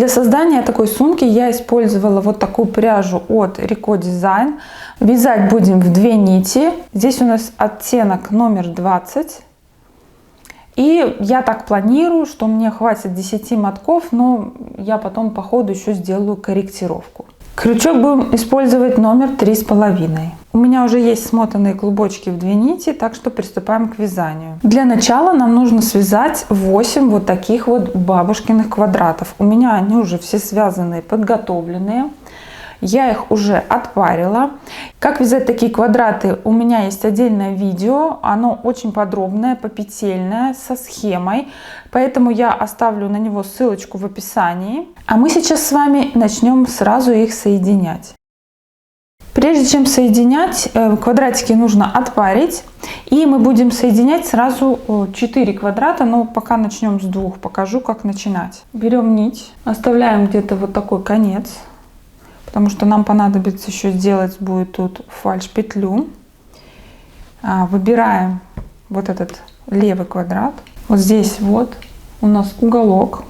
Для создания такой сумки я использовала вот такую пряжу от Rico Design. Вязать будем в 2 нити. Здесь у нас оттенок номер 20. И я так планирую, что мне хватит 10 мотков, но я потом по ходу еще сделаю корректировку. Крючок будем использовать номер 3,5. У меня уже есть смотанные клубочки в 2 нити, так что приступаем к вязанию. Для начала нам нужно связать 8 вот таких вот бабушкиных квадратов. У меня они уже все связанные, подготовленные. Я их уже отпарила. Как вязать такие квадраты, у меня есть отдельное видео. Оно очень подробное, попетельное, со схемой. Поэтому я оставлю на него ссылочку в описании. А мы сейчас с вами начнем сразу их соединять. Прежде чем соединять, квадратики нужно отпарить. И мы будем соединять сразу 4 квадрата, но пока начнем с 2. Покажу, как начинать. Берем нить, оставляем где-то вот такой конец. Потому что нам понадобится еще сделать будет тут фальш-петлю. Выбираем вот этот левый квадрат. Вот здесь вот у нас уголок.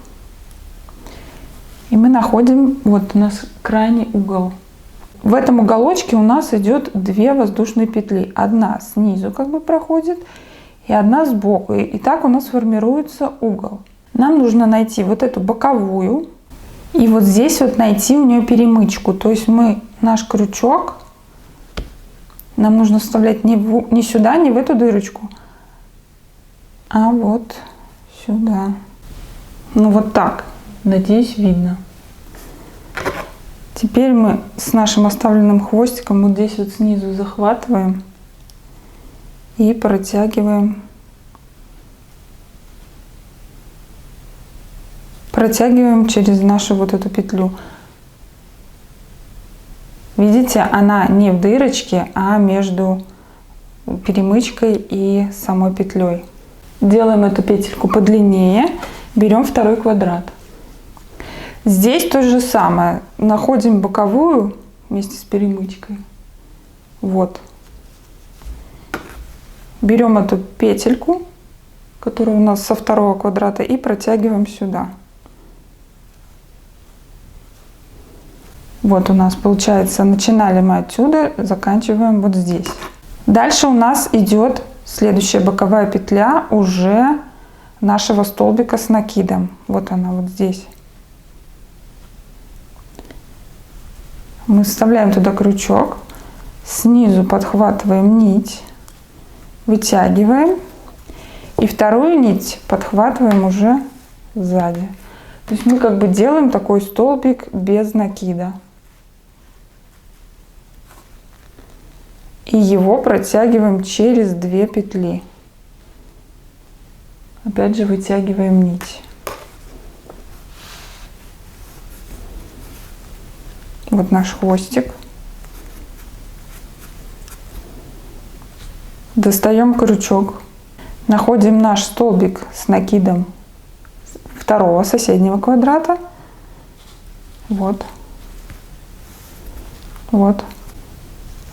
И мы находим, вот у нас крайний угол. В этом уголочке у нас идет 2 воздушные петли. Одна снизу как бы проходит и одна сбоку. И так у нас формируется угол. Нам нужно найти вот эту боковую. И вот здесь вот найти у нее перемычку. То есть наш крючок нам нужно вставлять не сюда, не в эту дырочку, а вот сюда. Ну вот так. Надеюсь, видно. Теперь мы с нашим оставленным хвостиком вот здесь вот снизу захватываем и протягиваем. Протягиваем через нашу вот эту петлю. Видите, она не в дырочке, а между перемычкой и самой петлей. Делаем эту петельку подлиннее, берем 2 квадрат. Здесь то же самое. Находим боковую вместе с перемычкой. Вот. Берем эту петельку, которая у нас со 2 квадрата, и протягиваем сюда. Вот у нас получается, начинали мы отсюда, заканчиваем вот здесь. Дальше у нас идет следующая боковая петля уже нашего столбика с накидом. Вот она вот здесь. Мы вставляем туда крючок, снизу подхватываем нить, вытягиваем и 2 нить подхватываем уже сзади. То есть мы как бы делаем такой столбик без накида. И его протягиваем через 2 петли. Опять же вытягиваем нить. Вот наш хвостик. Достаем крючок. Находим наш столбик с накидом 2 соседнего квадрата. Вот. Вот.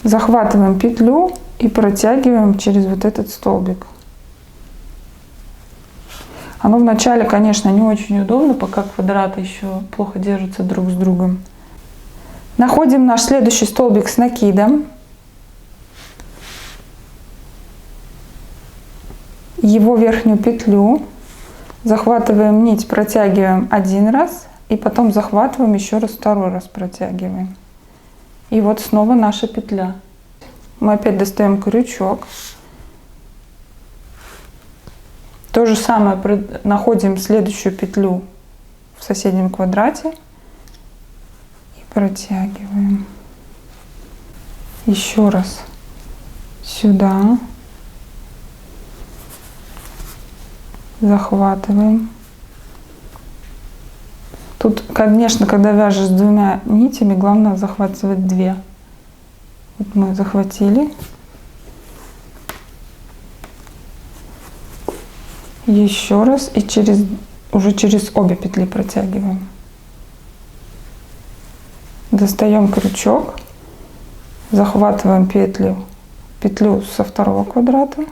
Захватываем петлю и протягиваем через вот этот столбик. Оно вначале, конечно, не очень удобно, пока квадраты еще плохо держатся друг с другом. Находим наш следующий столбик с накидом. Его верхнюю петлю. Захватываем нить, протягиваем 1 раз. И потом захватываем еще раз, 2 раз протягиваем. И вот снова наша петля. Мы опять достаем крючок. То же самое находим следующую петлю в соседнем квадрате и протягиваем. Еще раз сюда. Захватываем. Тут, конечно, когда вяжешь с 2 нитями, главное захватывать 2. Вот мы захватили. Еще раз и уже через обе петли протягиваем. Достаем крючок, захватываем петлю со 2 квадрата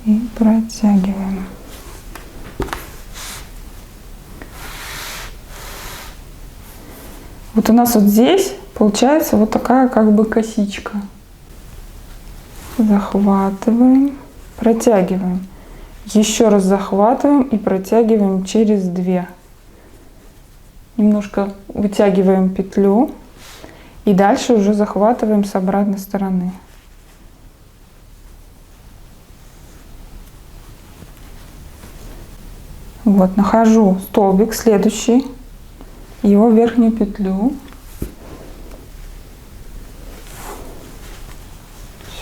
и протягиваем. Вот у нас вот здесь получается вот такая как бы косичка. Захватываем, протягиваем. Еще раз захватываем и протягиваем через 2. Немножко вытягиваем петлю. И дальше уже захватываем с обратной стороны. Вот, нахожу столбик следующий, его верхнюю петлю.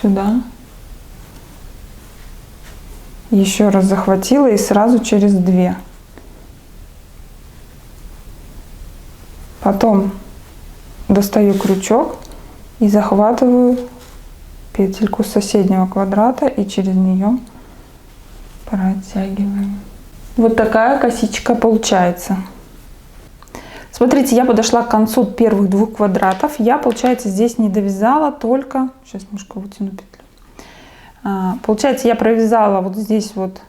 Сюда. Еще раз захватила и сразу через 2. Потом достаю крючок и захватываю петельку соседнего квадрата и через нее протягиваем. Вот такая косичка получается. Смотрите, я подошла к концу первых 2 квадратов. Я, получается, здесь не довязала только... Сейчас немножко вытяну петлю. Получается, я провязала вот здесь вот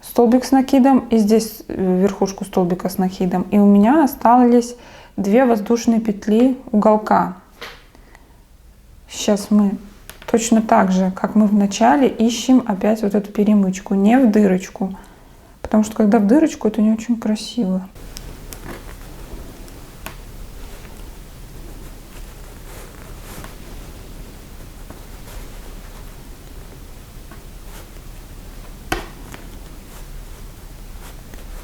столбик с накидом и здесь верхушку столбика с накидом. И у меня остались 2 воздушные петли уголка. Сейчас мы точно так же, как мы в начале, ищем опять вот эту перемычку, не в дырочку. Потому что когда в дырочку, это не очень красиво.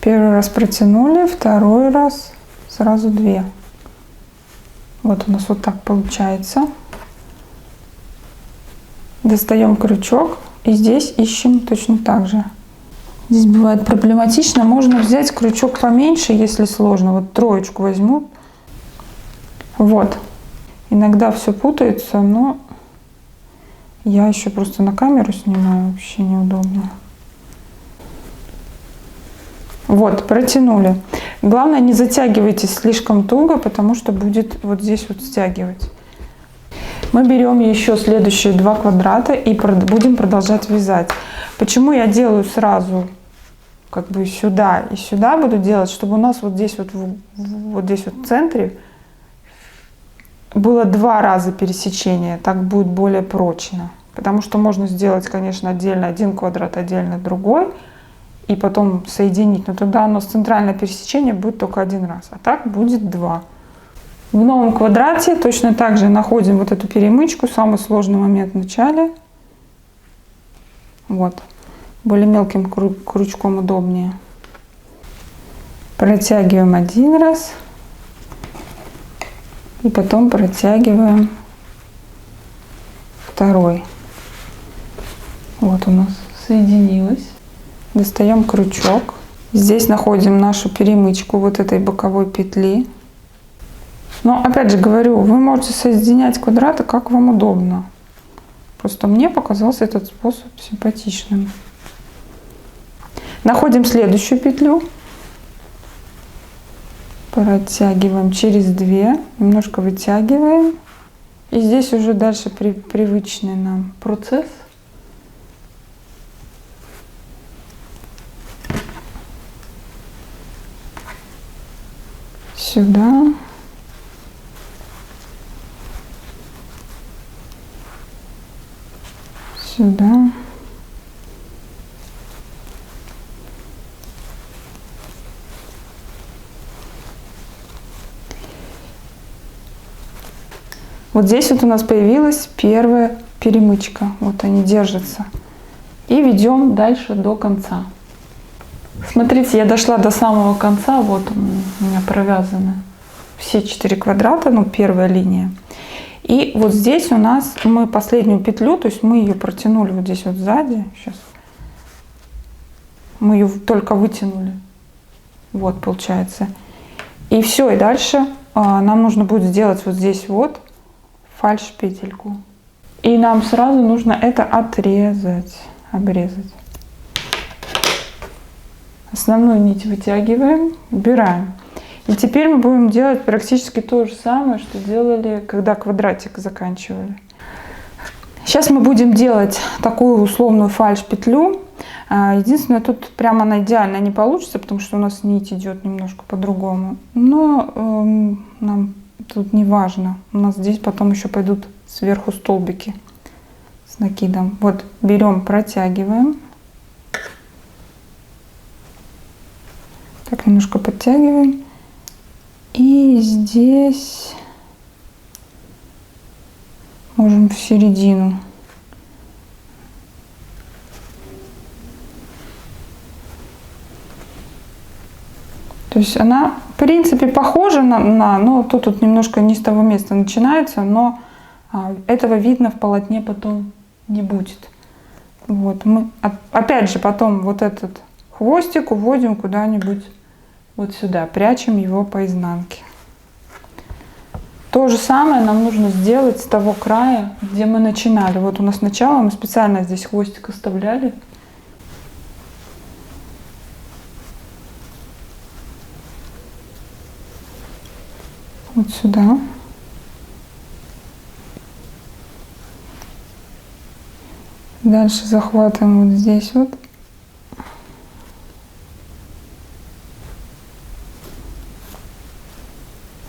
Первый раз протянули, второй раз сразу 2. Вот у нас вот так получается. Достаем крючок и здесь ищем точно так же. Здесь бывает проблематично. Можно взять крючок поменьше, если сложно. Вот 3 возьму. Вот. Иногда все путается, но я еще просто на камеру снимаю. Вообще неудобно. Вот, протянули. Главное, не затягивайте слишком туго, потому что будет вот здесь вот стягивать. Мы берем еще следующие 2 квадрата и будем продолжать вязать. Почему я делаю сразу как бы сюда и сюда буду делать, чтобы у нас вот здесь вот в центре было 2 раза пересечения, так будет более прочно. Потому что можно сделать, конечно, отдельно 1 квадрат, отдельно другой, и потом соединить, но тогда у нас центральное пересечение будет только 1 раз, а так будет 2. В новом квадрате точно так же находим вот эту перемычку, самый сложный момент в начале. Вот, более мелким крючком удобнее. Протягиваем 1 раз и потом протягиваем 2. Вот у нас соединилось. Достаем крючок. Здесь находим нашу перемычку вот этой боковой петли. Но опять же говорю, вы можете соединять квадраты как вам удобно. Просто мне показался этот способ симпатичным. Находим следующую петлю. Протягиваем через 2. Немножко вытягиваем. И здесь уже дальше привычный нам процесс. Сюда. Сюда. Вот здесь вот у нас появилась первая перемычка. Вот они держатся. И ведем дальше до конца. Смотрите, я дошла до самого конца. Вот у меня провязаны все 4 квадрата, ну первая линия. И вот здесь у нас мы последнюю петлю, то есть мы ее протянули вот здесь вот сзади. Сейчас мы ее только вытянули. Вот получается. И все, и дальше нам нужно будет сделать вот здесь вот фальш петельку. И нам сразу нужно это отрезать, обрезать. Основную нить вытягиваем, убираем. И теперь мы будем делать практически то же самое, что делали, когда квадратик заканчивали. Сейчас мы будем делать такую условную фальш-петлю. Единственное, тут прямо она идеально не получится, потому что у нас нить идет немножко по-другому. Но нам тут не важно. У нас здесь потом еще пойдут сверху столбики с накидом. Вот берем, протягиваем. Так, немножко подтягиваем. И здесь можем в середину. То есть она, в принципе, похожа но тут немножко не с того места начинается, но этого видно в полотне потом не будет. Вот мы, опять же, потом вот этот хвостик уводим куда-нибудь вот сюда, прячем его по изнанке. То же самое нам нужно сделать с того края, где мы начинали. Вот у нас сначала мы специально здесь хвостик оставляли. Вот сюда. Дальше захватываем вот здесь вот.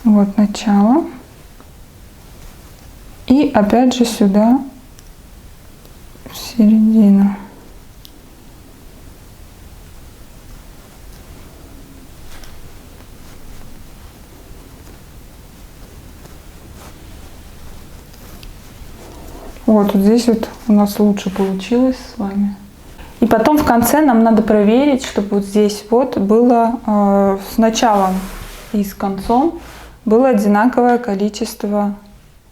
Вот начало. И опять же сюда, в середину. Вот здесь вот у нас лучше получилось с вами. И потом в конце нам надо проверить, чтобы вот здесь вот было с началом и с концом было одинаковое количество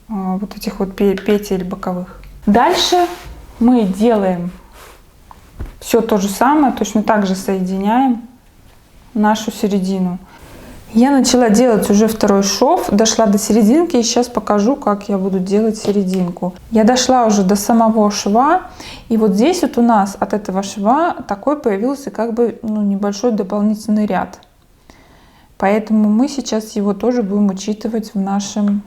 вот этих вот петель боковых. Дальше мы делаем все то же самое, точно так же соединяем нашу середину. Я начала делать уже второй шов, дошла до серединки, и сейчас покажу, как я буду делать серединку. Я дошла уже до самого шва, и вот здесь вот у нас от этого шва такой появился как бы небольшой дополнительный ряд. Поэтому мы сейчас его тоже будем учитывать в нашем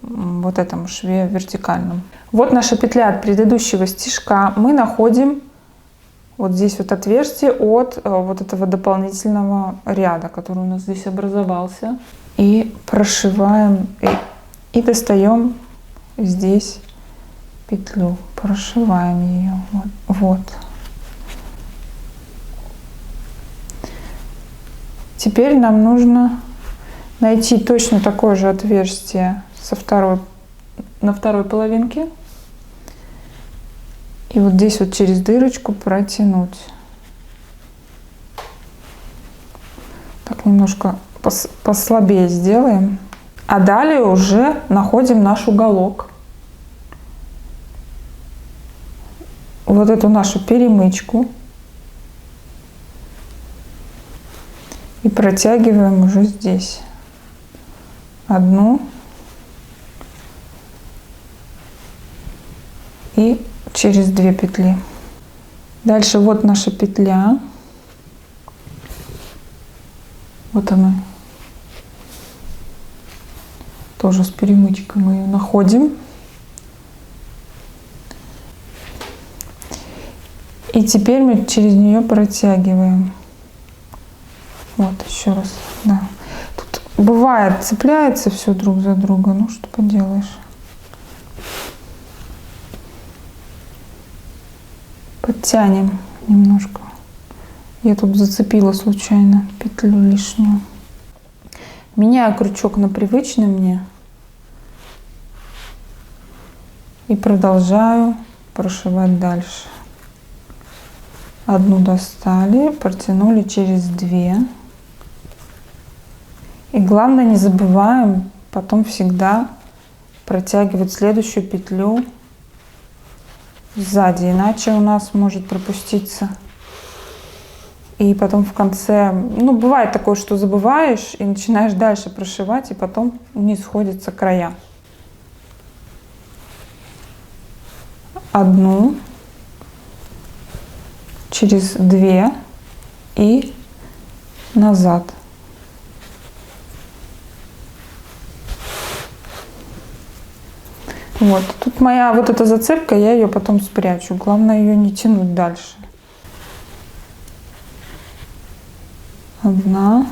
вот этом шве вертикальном. Вот наша петля от предыдущего стежка. Мы находим вот здесь вот отверстие от вот этого дополнительного ряда, который у нас здесь образовался. И прошиваем и достаем здесь петлю. Прошиваем ее. Вот. Теперь нам нужно найти точно такое же отверстие на второй половинке. И вот здесь вот через дырочку протянуть. Так, немножко послабее сделаем. А далее уже находим наш уголок. Вот эту нашу перемычку. И протягиваем уже здесь. Одну. И через 2 петли. Дальше вот наша петля. Вот она. Тоже с перемычкой мы ее находим. И теперь мы через нее протягиваем. Вот еще раз. Да. Тут бывает цепляется все друг за друга. Ну что поделаешь. Подтянем немножко. Я тут зацепила случайно петлю лишнюю. Меняю крючок на привычный мне. И продолжаю прошивать дальше. Одну достали, протянули через 2. И главное, не забываем потом всегда протягивать следующую петлю сзади, иначе у нас может пропуститься. И потом в конце, бывает такое, что забываешь и начинаешь дальше прошивать, и потом не сходятся края. Одну, через 2 и назад. Вот, тут моя вот эта зацепка, я ее потом спрячу. Главное ее не тянуть дальше. Одна,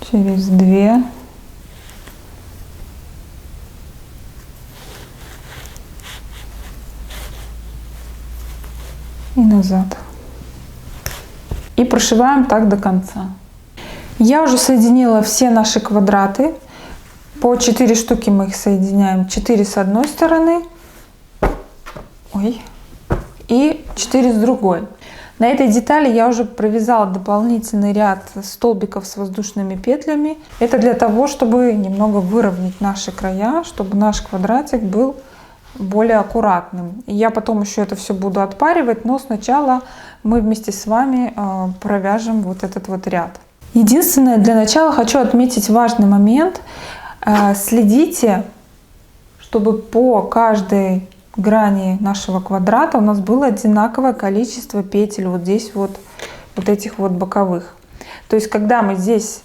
через 2 назад. И прошиваем так до конца. Я уже соединила все наши квадраты. По 4 штуки мы их соединяем. 4 с одной стороны. Ой. И 4 с другой. На этой детали я уже провязала дополнительный ряд столбиков с воздушными петлями. Это для того, чтобы немного выровнять наши края, чтобы наш квадратик был более аккуратным. И я потом еще это все буду отпаривать, но сначала мы вместе с вами провяжем вот этот вот ряд. Единственное, для начала хочу отметить важный момент. Следите, чтобы по каждой грани нашего квадрата у нас было одинаковое количество петель вот здесь вот этих вот боковых. То есть когда мы здесь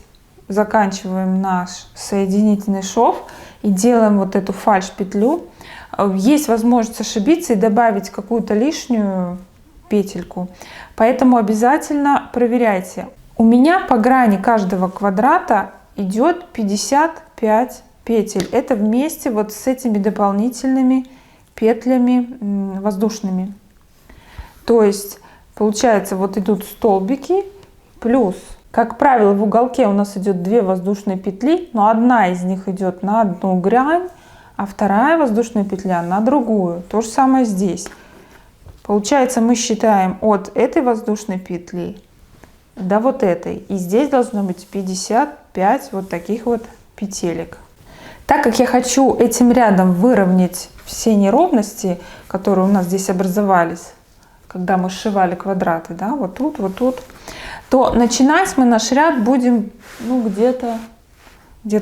заканчиваем наш соединительный шов и делаем вот эту фальш-петлю, есть возможность ошибиться и добавить какую-то лишнюю петельку. Поэтому обязательно проверяйте. У меня по грани каждого квадрата идет 55 петель. Это вместе вот с этими дополнительными петлями воздушными. То есть получается вот идут столбики плюс, как правило, в уголке у нас идет 2 воздушные петли, но одна из них идет на одну грань, а вторая воздушная петля на другую. То же самое здесь. Получается, мы считаем от этой воздушной петли до вот этой. И здесь должно быть 55 вот таких вот петелек. Так как я хочу этим рядом выровнять все неровности, которые у нас здесь образовались, когда мы сшивали квадраты, да, вот тут, то начинать мы наш ряд будем, ну, где-то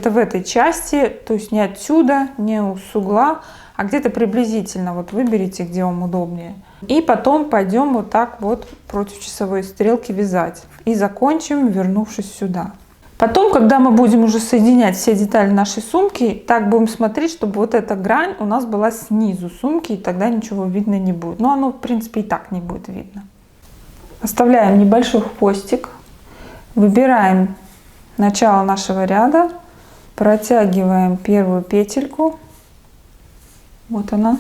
в этой части, то есть не отсюда, не с угла, а где-то приблизительно. Вот выберите, где вам удобнее. И потом пойдем вот так вот против часовой стрелки вязать. И закончим, вернувшись сюда. Потом, когда мы будем уже соединять все детали нашей сумки, так будем смотреть, чтобы вот эта грань у нас была снизу сумки, и тогда ничего видно не будет. Но оно, в принципе, и так не будет видно. Оставляем небольшой хвостик, выбираем начало нашего ряда, протягиваем первую петельку, вот она,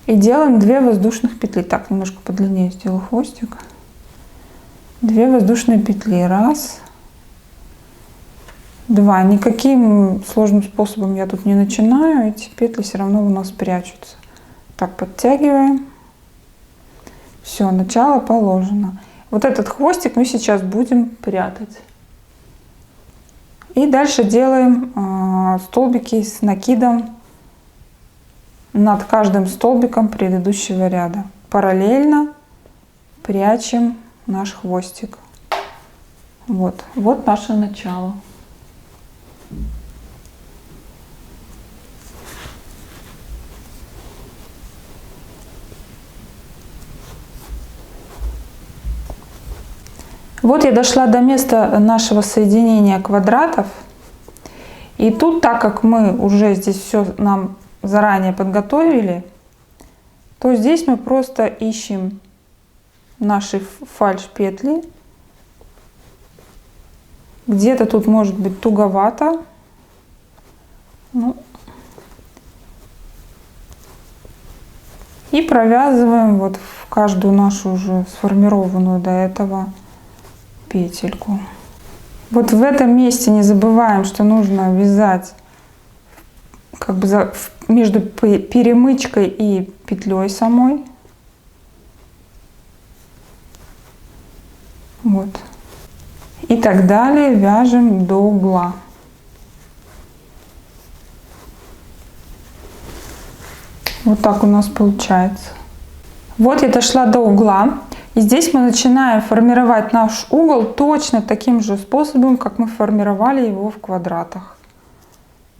и делаем 2 воздушных петли. Так, немножко подлиннее сделаю хвостик. 2 воздушные петли. 1, 2. Никаким сложным способом я тут не начинаю. Эти петли все равно у нас прячутся. Так, подтягиваем. Все, начало положено. Вот этот хвостик мы сейчас будем прятать. И дальше делаем столбики с накидом над каждым столбиком предыдущего ряда. Параллельно прячем наш хвостик. Вот наше начало. Вот я дошла до места нашего соединения квадратов. И тут, так как мы уже здесь все нам заранее подготовили, то здесь мы просто ищем наши фальш-петли. Где-то тут может быть туговато. Ну. И провязываем вот в каждую нашу уже сформированную до этого петельку. Вот в этом месте не забываем, что нужно вязать как бы между перемычкой и петлей самой. Вот. И так далее вяжем до угла. Вот так у нас получается. Вот я дошла до угла. И здесь мы начинаем формировать наш угол точно таким же способом, как мы формировали его в квадратах.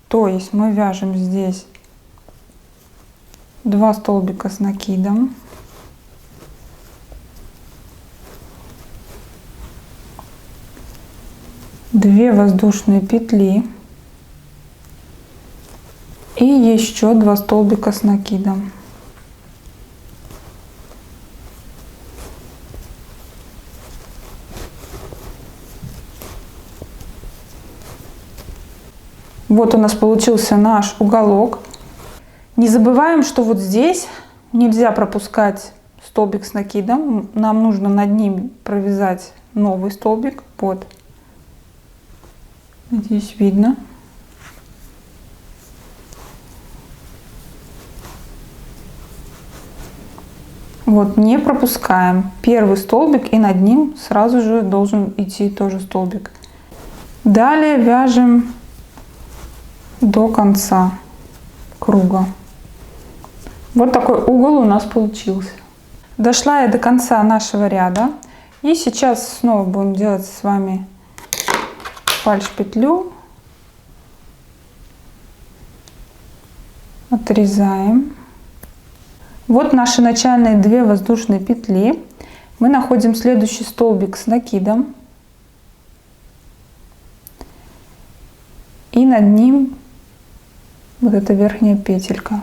То есть мы вяжем здесь 2 столбика с накидом. Две воздушные петли. И еще 2 столбика с накидом. Вот у нас получился наш уголок. Не забываем, что вот здесь нельзя пропускать столбик с накидом. Нам нужно над ним провязать новый столбик. Вот. Надеюсь, видно. Вот, не пропускаем первый столбик, и над ним сразу же должен идти тоже столбик. Далее вяжем до конца круга. Вот такой угол у нас получился. Дошла я до конца нашего ряда. И сейчас снова будем делать с вами фальш-петлю. Отрезаем. Вот наши начальные 2 воздушные петли. Мы находим следующий столбик с накидом. И над ним вот эта верхняя петелька.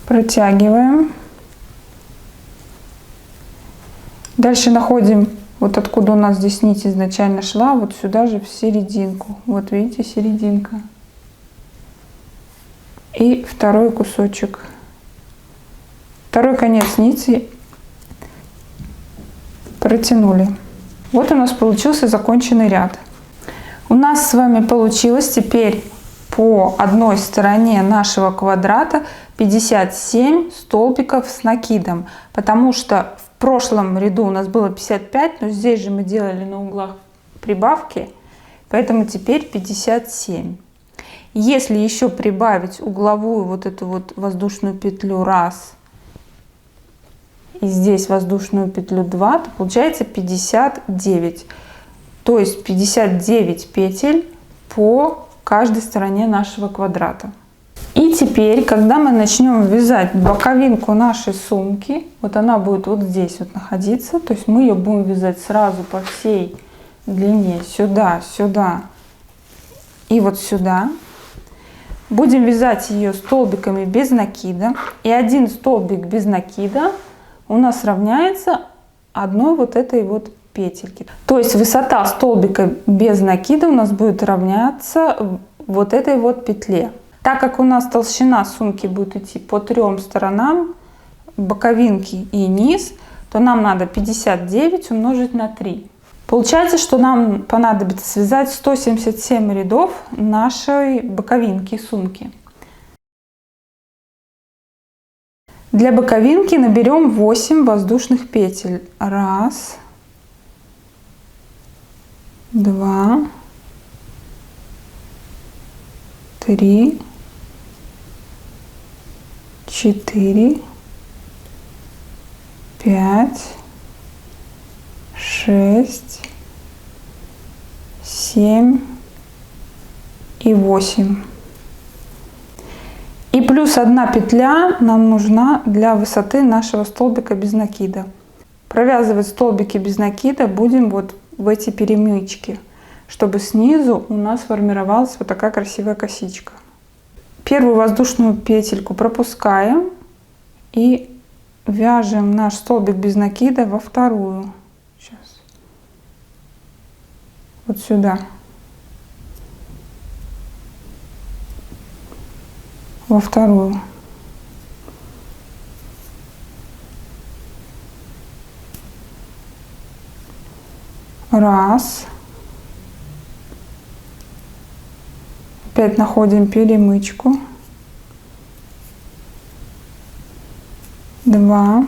Протягиваем. Дальше находим, вот откуда у нас здесь нить изначально шла, вот сюда же в серединку. Вот видите, серединка. И второй кусочек. Второй конец нити протянули. Вот у нас получился законченный ряд. У нас с вами получилось теперь по одной стороне нашего квадрата 57 столбиков с накидом, потому что в прошлом ряду у нас было 55, но здесь же мы делали на углах прибавки, поэтому теперь 57. Если еще прибавить угловую вот эту вот воздушную петлю раз и здесь воздушную петлю 2, то получается 59. То есть 59 петель по каждой стороне нашего квадрата. И теперь, когда мы начнем вязать боковинку нашей сумки, вот она будет вот здесь вот находиться, то есть мы ее будем вязать сразу по всей длине сюда, сюда и вот сюда. Будем вязать ее столбиками без накида, и один столбик без накида у нас равняется одной вот этой вот петельки. То есть высота столбика без накида у нас будет равняться вот этой вот петле. Так как у нас толщина сумки будет идти по 3 сторонам, боковинки и низ, то нам надо 59 умножить на 3. Получается, что нам понадобится связать 177 рядов нашей боковинки сумки. Для боковинки наберем 8 воздушных петель. 1, 2, 3, 4, 5, 6, 7 и 8. И плюс 1 петля нам нужна для высоты нашего столбика без накида. Провязывать столбики без накида будем вот в эти перемычки, чтобы снизу у нас формировалась вот такая красивая косичка. Первую воздушную петельку пропускаем и вяжем наш столбик без накида во вторую. Сейчас. Вот сюда. Во вторую. Раз. Опять находим перемычку. 2.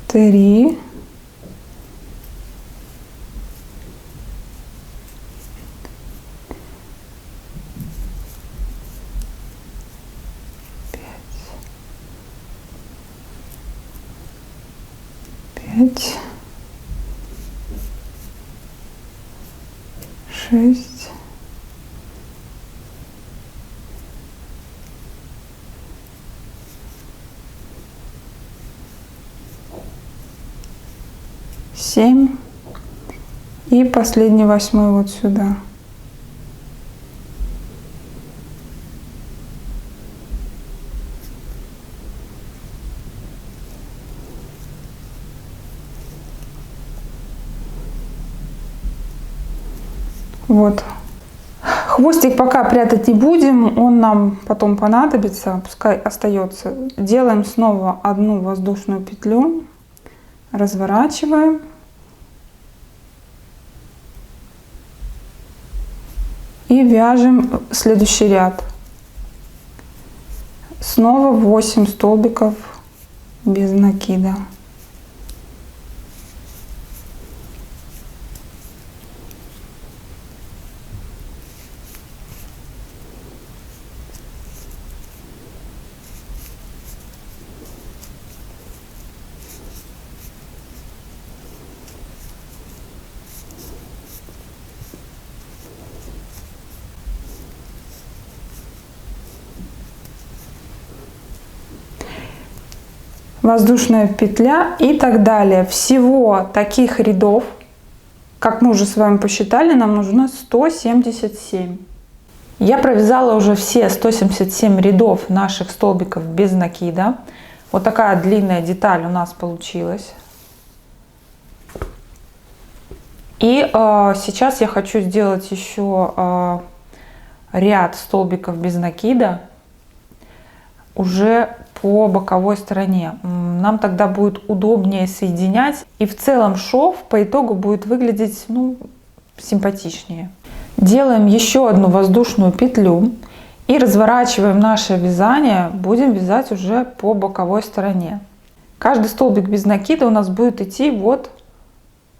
3. 5, 6, 7 и последний 8 вот сюда. Вот. Хвостик пока прятать не будем, он нам потом понадобится, пускай остается. Делаем снова одну воздушную петлю, разворачиваем. И вяжем следующий ряд. Снова 8 столбиков без накида. Воздушная петля и так далее. Всего таких рядов, как мы уже с вами посчитали, нам нужно 177. Я провязала уже все 177 рядов наших столбиков без накида. Вот такая длинная деталь у нас получилась. И сейчас я хочу сделать еще ряд столбиков без накида уже по боковой стороне. Нам тогда будет удобнее соединять, и в целом шов по итогу будет выглядеть, ну, симпатичнее. Делаем еще одну воздушную петлю и разворачиваем наше вязание, будем вязать уже по боковой стороне. Каждый столбик без накида у нас будет идти вот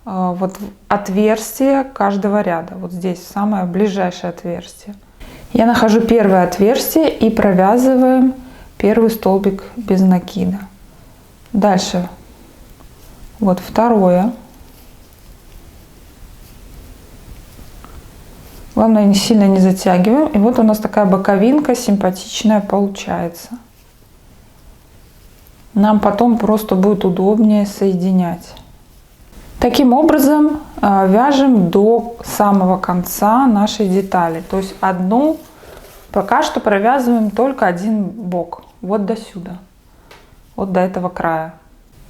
в отверстие каждого ряда, вот здесь самое ближайшее отверстие. Я нахожу первое отверстие и провязываем первый столбик без накида. Дальше вот второе. Главное, не сильно не затягиваем. И вот у нас такая боковинка симпатичная получается. Нам потом просто будет удобнее соединять. Таким образом вяжем до самого конца нашей детали. То есть одну, пока что провязываем только один бок. Вот до сюда, вот до этого края.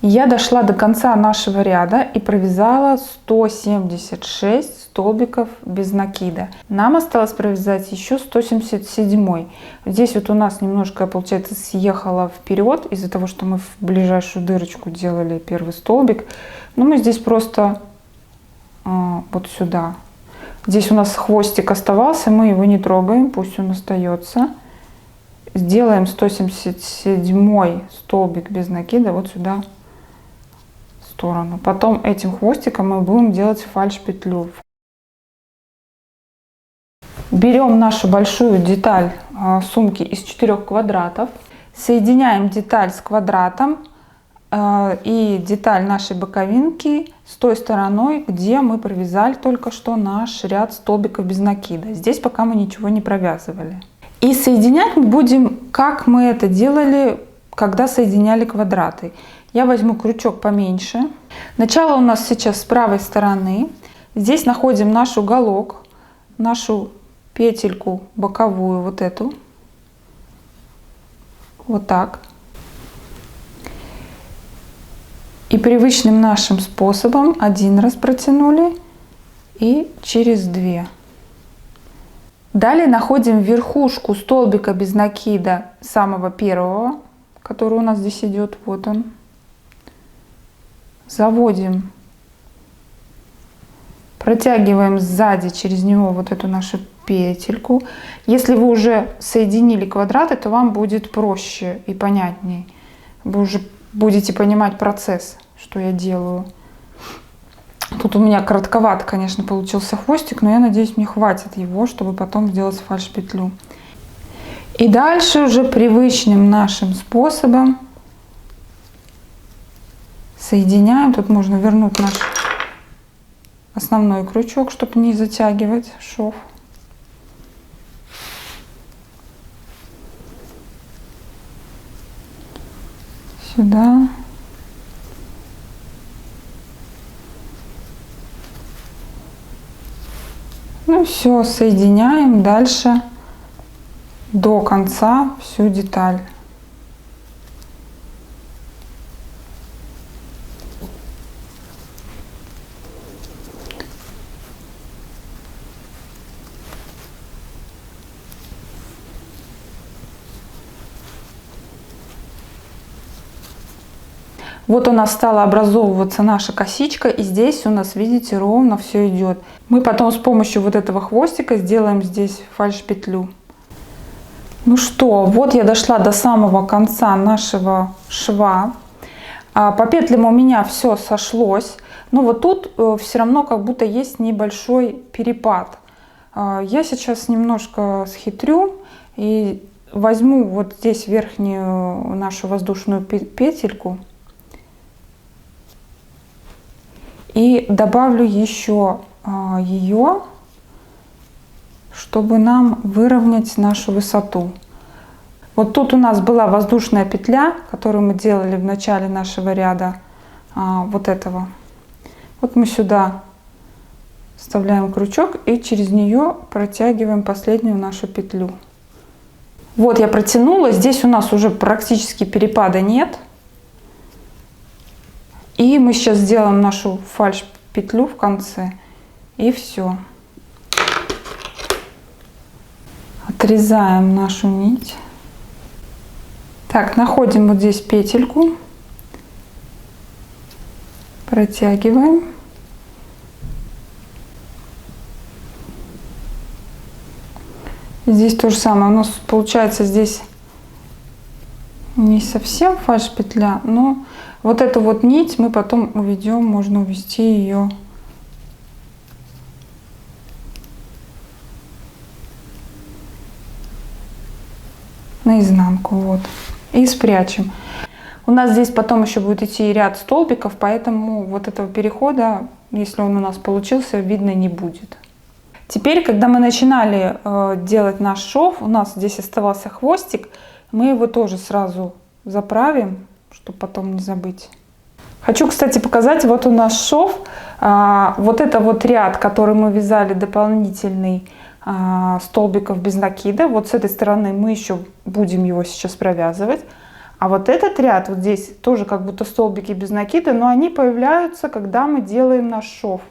Я дошла до конца нашего ряда и провязала 176 столбиков без накида. Нам осталось провязать еще 177. Здесь вот у нас немножко, получается, съехала вперед из-за того, что мы в ближайшую дырочку делали первый столбик. Но мы здесь просто вот сюда. Здесь у нас хвостик оставался, мы его не трогаем, пусть он остается. Сделаем 177 столбик без накида вот сюда в сторону. Потом этим хвостиком мы будем делать фальш-петлю. Берем нашу большую деталь сумки из 4 квадратов, соединяем деталь с квадратом и деталь нашей боковинки с той стороной, где мы провязали только что наш ряд столбиков без накида. Здесь пока мы ничего не провязывали. И соединять мы будем, как мы это делали, когда соединяли квадраты. Я возьму крючок поменьше. Начало у нас сейчас с правой стороны. Здесь находим наш уголок, нашу петельку боковую, вот эту. Вот так. И привычным нашим способом один раз протянули и через 2. Далее находим верхушку столбика без накида самого первого, который у нас здесь идет, вот он. Заводим, протягиваем сзади через него вот эту нашу петельку. Если вы уже соединили квадраты, то вам будет проще и понятней. Вы уже будете понимать процесс, что я делаю. Тут у меня коротковато, конечно, получился хвостик, но я надеюсь, мне хватит его, чтобы потом сделать фальш-петлю. И дальше уже привычным нашим способом соединяем. Тут можно вернуть наш основной крючок, чтобы не затягивать шов. Сюда. Ну все, соединяем дальше до конца всю деталь. Вот у нас стала образовываться наша косичка, и здесь у нас, видите, ровно все идет. Мы потом с помощью вот этого хвостика сделаем здесь фальш-петлю. Ну что, вот я дошла до самого конца нашего шва. По петлям у меня все сошлось, но вот тут все равно как будто есть небольшой перепад. Я сейчас немножко схитрю и возьму вот здесь верхнюю нашу воздушную петельку и добавлю еще ее, чтобы нам выровнять нашу высоту. Вот тут у нас была воздушная петля, которую мы делали в начале нашего ряда, вот этого. Вот мы сюда вставляем крючок и через нее протягиваем последнюю нашу петлю. Вот я протянула, здесь у нас уже практически перепада нет. И мы сейчас сделаем нашу фальш-петлю в конце, и все. Отрезаем нашу нить. Так, находим вот здесь петельку, протягиваем. Здесь то же самое. У нас получается здесь не совсем фальш-петля, но вот эту вот нить мы потом уведем, можно увести ее наизнанку, вот, и спрячем. У нас здесь потом еще будет идти ряд столбиков, поэтому вот этого перехода, если он у нас получился, видно не будет. Теперь, когда мы начинали делать наш шов, у нас здесь оставался хвостик, мы его тоже сразу заправим, чтобы потом не забыть. Хочу, кстати, показать, вот у нас шов, вот это вот ряд, который мы вязали дополнительный, столбиков без накида. Вот с этой стороны мы еще будем его сейчас провязывать. А вот этот ряд, вот здесь тоже как будто столбики без накида, но они появляются, когда мы делаем наш шов.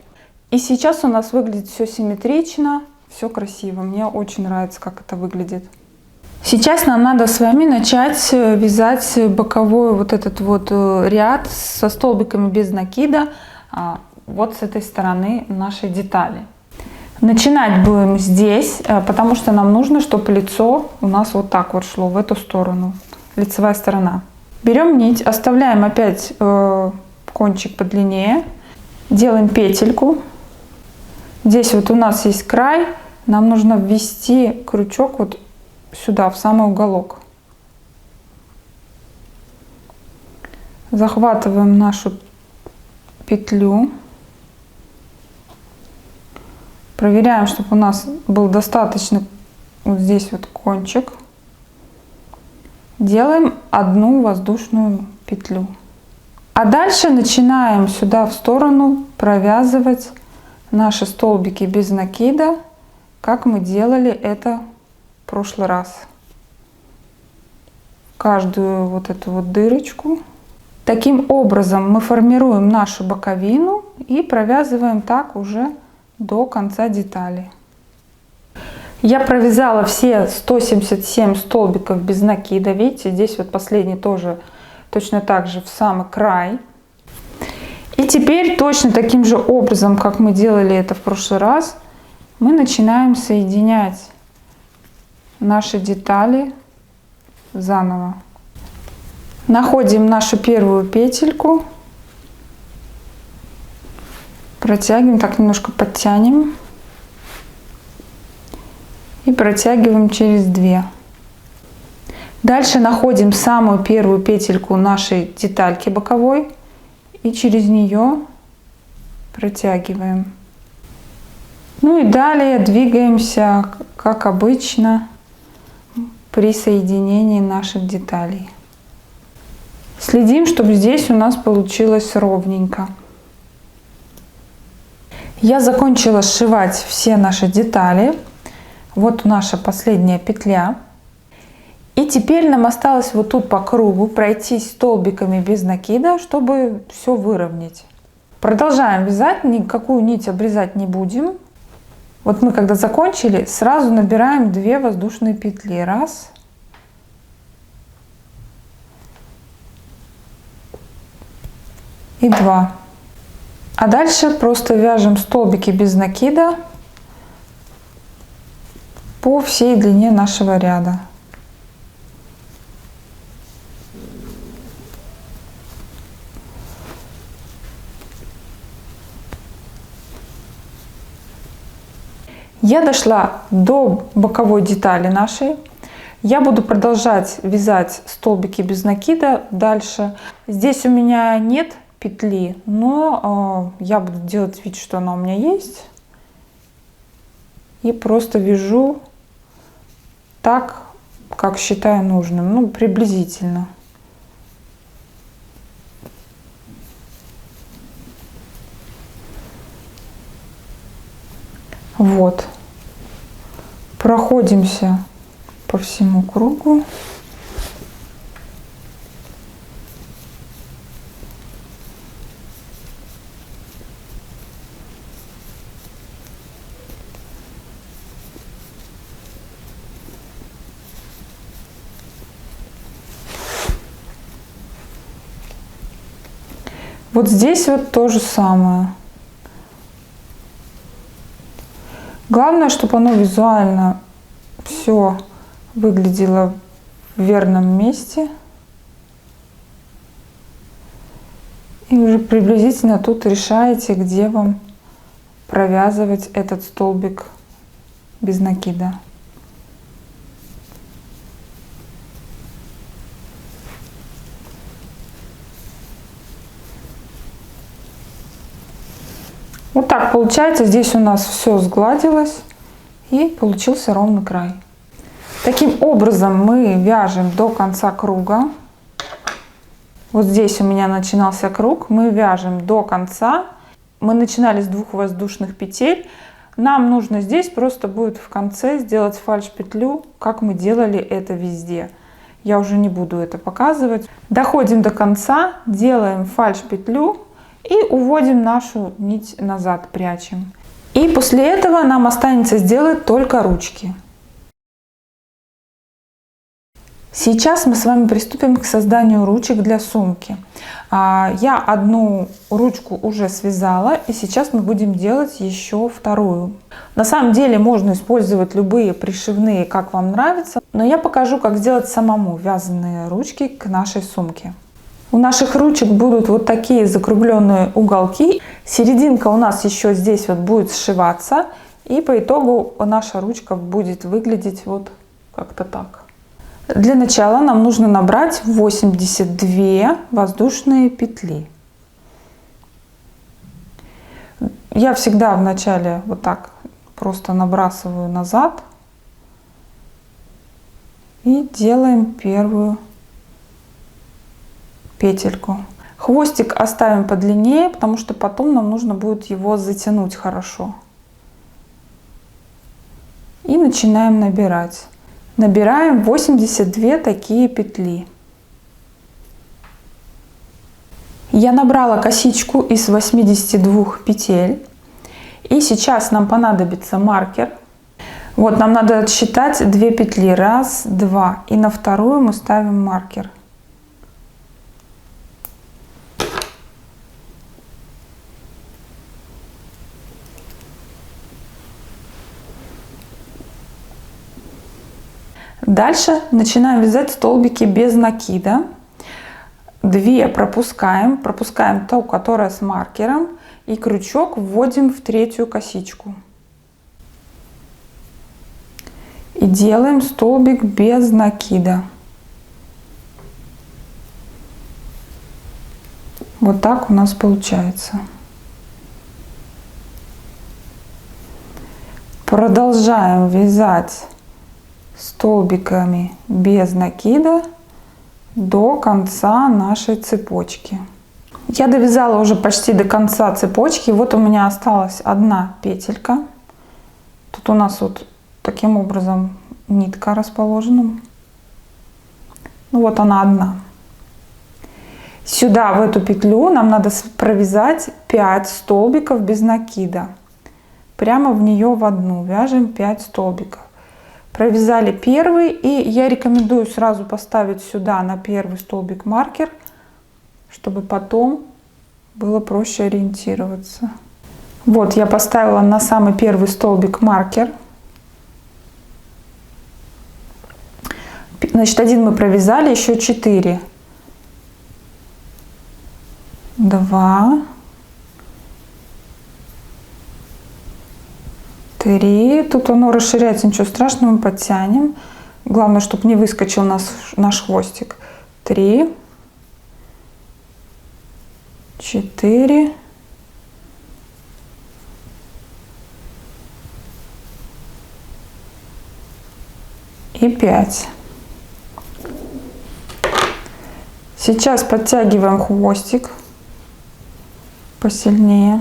И сейчас у нас выглядит все симметрично, все красиво. Мне очень нравится, как это выглядит. Сейчас нам надо с вами начать вязать боковой вот этот вот ряд со столбиками без накида, вот с этой стороны нашей детали. Начинать будем здесь, потому что нам нужно, чтобы лицо у нас вот так вот шло в эту сторону, лицевая сторона. Берем нить, оставляем опять кончик подлиннее, делаем петельку. Здесь вот у нас есть край, нам нужно ввести крючок вот сюда, в самый уголок. Захватываем нашу петлю. Проверяем, чтобы у нас был достаточно вот здесь вот кончик. Делаем одну воздушную петлю. А дальше начинаем сюда в сторону провязывать наши столбики без накида, как мы делали это в прошлый раз. Каждую вот эту вот дырочку. Таким образом мы формируем нашу боковину и провязываем так уже до конца детали. Я провязала все 177 столбиков без накида. Видите, здесь вот последний тоже точно так же в самый край. И теперь точно таким же образом, как мы делали это в прошлый раз, мы начинаем соединять наши детали заново. Находим нашу первую петельку, протягиваем, так немножко подтянем и протягиваем через 2. Дальше находим самую первую петельку нашей детальки боковой и через нее протягиваем. Ну и далее двигаемся, как обычно, при соединении наших деталей. Следим, чтобы здесь у нас получилось ровненько. Я закончила сшивать все наши детали. Вот наша последняя петля. И теперь нам осталось вот тут по кругу пройтись столбиками без накида, чтобы все выровнять. Продолжаем вязать, никакую нить обрезать не будем. Вот мы когда закончили, сразу набираем 2 воздушные петли. Раз. и 2. А дальше просто вяжем столбики без накида по всей длине нашего ряда. Я дошла до боковой детали нашей. Я буду продолжать вязать столбики без накида дальше. Здесь у меня нет петли, но я буду делать вид, что она у меня есть. И просто вяжу так, как считаю нужным, ну, приблизительно. Вот. Проходимся по всему кругу. Вот здесь вот то же самое. Главное, чтобы оно визуально все выглядело в верном месте. И уже приблизительно тут решаете, где вам провязывать этот столбик без накида. Вот так получается. Здесь у нас все сгладилось и получился ровный край. Таким образом мы вяжем до конца круга. Вот здесь у меня начинался круг. Мы вяжем до конца. Мы начинали с 2 воздушных петель. Нам нужно здесь просто будет в конце сделать фальш-петлю, как мы делали это везде. Я уже не буду это показывать. Доходим до конца, делаем фальш-петлю и уводим нашу нить назад, прячем. И после этого нам останется сделать только ручки. Сейчас мы с вами приступим к созданию ручек для сумки. Я одну ручку уже связала, и сейчас мы будем делать еще вторую. На самом деле можно использовать любые пришивные, как вам нравится, но я покажу, как сделать самому вязаные ручки к нашей сумке. У наших ручек будут вот такие закругленные уголки. Серединка у нас еще здесь вот будет сшиваться, и по итогу наша ручка будет выглядеть вот как-то так. Для начала нам нужно набрать 82 воздушные петли. Я всегда в начале вот так просто набрасываю назад и делаем первую петельку. Хвостик оставим подлиннее, потому что потом нам нужно будет его затянуть хорошо. И начинаем набирать. Набираем 82 такие петли. Я набрала косичку из 82 петель. И сейчас нам понадобится маркер. Вот, нам надо отсчитать 2 петли. 1, 2. И на вторую мы ставим маркер. Дальше начинаем вязать столбики без накида. 2 пропускаем ту, которая с маркером, и крючок вводим в 3-ю косичку. И делаем столбик без накида. Вот так у нас получается. Продолжаем вязать столбиками без накида до конца нашей цепочки. Я довязала уже почти до конца цепочки. Вот у меня осталась одна петелька. Тут у нас вот таким образом нитка расположена. Ну вот она одна. Сюда, в эту петлю, нам надо провязать 5 столбиков без накида. Прямо в нее в одну вяжем 5 столбиков. Провязали первый, и я рекомендую сразу поставить сюда на первый столбик маркер, чтобы потом было проще ориентироваться. Вот я поставила на самый первый столбик маркер. Значит, один мы провязали, еще 4. 2, 3. Тут оно расширяется, ничего страшного, мы подтянем. Главное, чтобы не выскочил наш хвостик. 3, 4. И 5. Сейчас подтягиваем хвостик посильнее.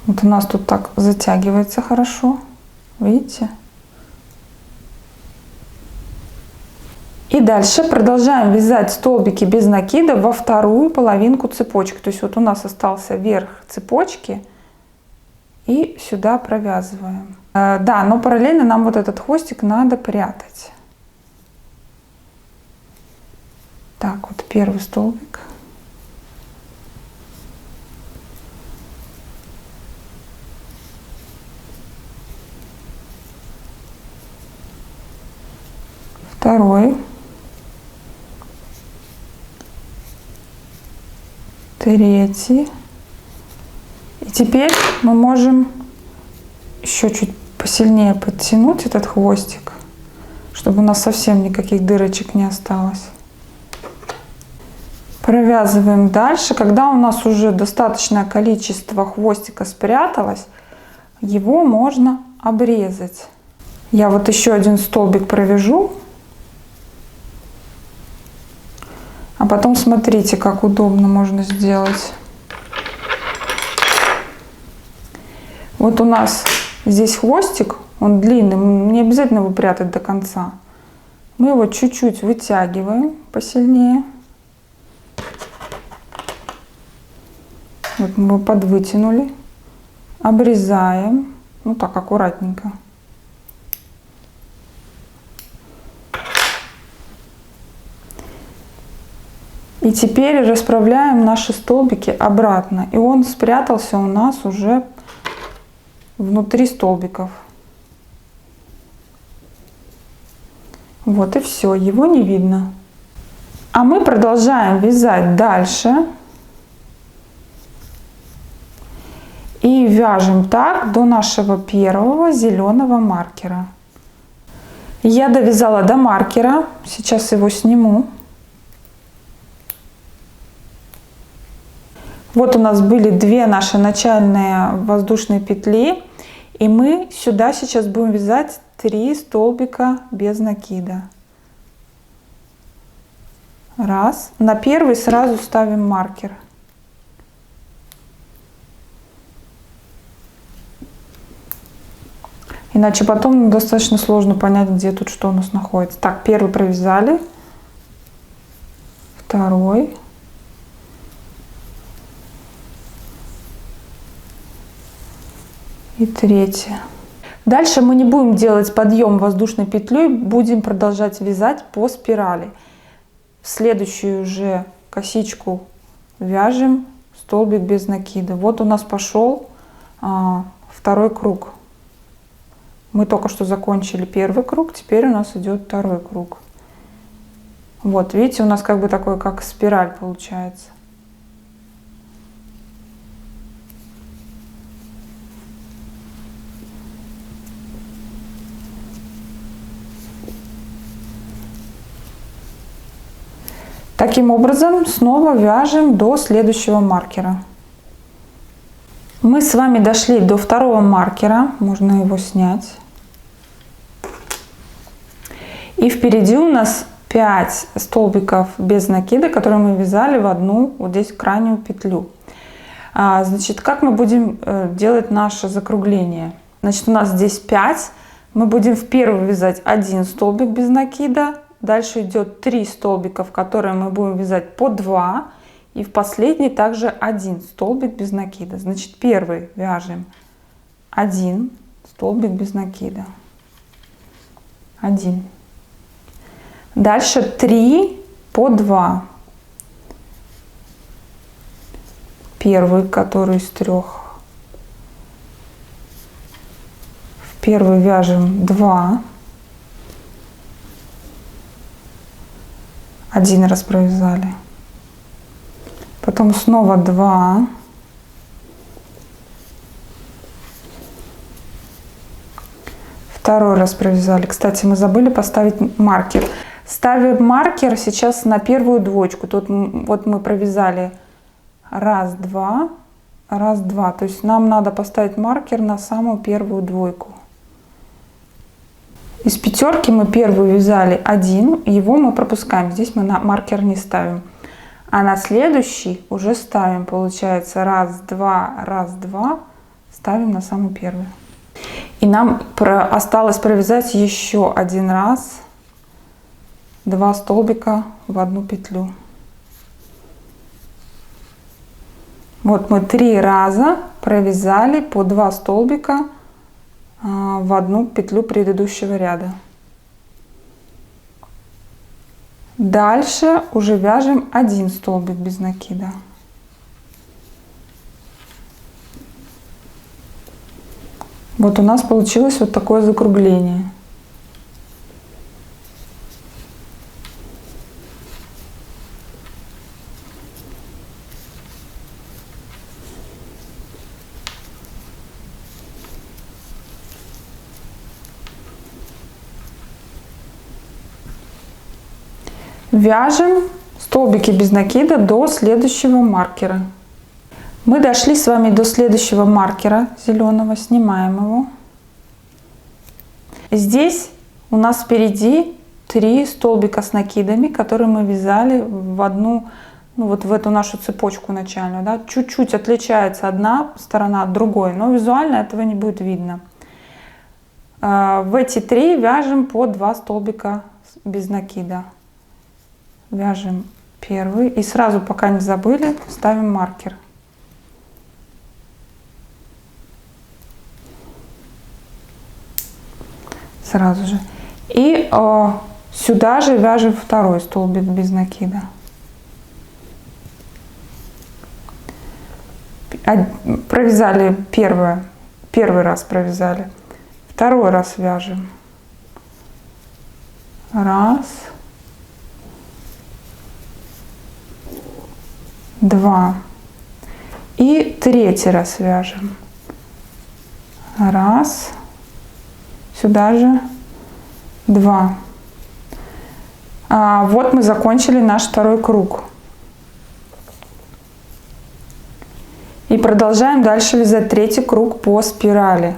Вот у нас тут так затягивается хорошо. Видите? И дальше продолжаем вязать столбики без накида во вторую половинку цепочки. То есть вот у нас остался верх цепочки. И сюда провязываем. Да, но параллельно нам вот этот хвостик надо прятать. Так, вот первый столбик. Второй. Третий. И теперь мы можем еще чуть посильнее подтянуть этот хвостик, чтобы у нас совсем никаких дырочек не осталось. Провязываем дальше. Когда у нас уже достаточное количество хвостика спряталось, его можно обрезать. Я вот еще один столбик провяжу. А потом смотрите, как удобно можно сделать. Вот у нас здесь хвостик, он длинный, не обязательно его прятать до конца. Мы его чуть-чуть вытягиваем посильнее. Вот мы его подвытянули, обрезаем, ну так аккуратненько. И теперь расправляем наши столбики обратно. И он спрятался у нас уже внутри столбиков. Вот и все, его не видно. А мы продолжаем вязать дальше. И вяжем так до нашего первого зеленого маркера. Я довязала до маркера, сейчас его сниму. Вот у нас были две наши начальные воздушные петли, и мы сюда сейчас будем вязать 3 столбика без накида. Раз. На первый сразу ставим маркер. Иначе потом достаточно сложно понять, где тут что у нас находится. Так, первый провязали, второй. И третий. Дальше мы не будем делать подъем воздушной петлей, будем продолжать вязать по спирали. В следующую же косичку вяжем столбик без накида. Вот у нас пошел второй круг. Мы только что закончили первый круг, теперь у нас идет второй круг. Вот, видите, у нас как бы такой, как спираль получается. Таким образом, снова вяжем до следующего маркера. Мы с вами дошли до второго маркера, можно его снять. И впереди у нас 5 столбиков без накида, которые мы вязали в одну вот здесь крайнюю петлю. Значит, как мы будем делать наше закругление? Значит, у нас здесь 5. Мы будем в первый вязать 1 столбик без накида. Дальше идет 3 столбика, в которые мы будем вязать по 2. И в последний также 1 столбик без накида. Значит, первый вяжем 1 столбик без накида. 1. Дальше 3 по 2. первый, который из 3. В первый вяжем 2. 1 раз провязали. Потом снова 2. Второй раз провязали. Кстати, мы забыли поставить маркер. Ставим маркер сейчас на первую двоечку. Тут вот мы провязали 1, 2, 1, 2. То есть нам надо поставить маркер на самую первую двойку. Из 5 мы первую вязали 1, его мы пропускаем. Здесь мы на маркер не ставим. А на следующий уже ставим. Получается 1, 2, 1, 2. Ставим на самую первую. И нам осталось провязать еще 1 раз 2 столбика в 1 петлю. Вот мы 3 раза провязали по 2 столбика в 1 петлю предыдущего ряда. Дальше уже вяжем 1 столбик без накида. Вот у нас получилось вот такое закругление. Вяжем столбики без накида до следующего маркера. Мы дошли с вами до следующего маркера зеленого, снимаем его. Здесь у нас впереди 3 столбика с накидами, которые мы вязали в одну, ну вот в эту нашу цепочку начальную. Да? Чуть-чуть отличается одна сторона от другой, но визуально этого не будет видно. В эти 3 вяжем по 2 столбика без накида. Вяжем первый и сразу, пока не забыли, ставим маркер. Сразу же. И сюда же вяжем второй столбик без накида. Провязали первый раз провязали. Второй раз вяжем. 1, 2. И 3 раз вяжем. 1. Сюда же 2. Вот мы закончили наш второй круг. И продолжаем дальше вязать 3-й круг по спирали.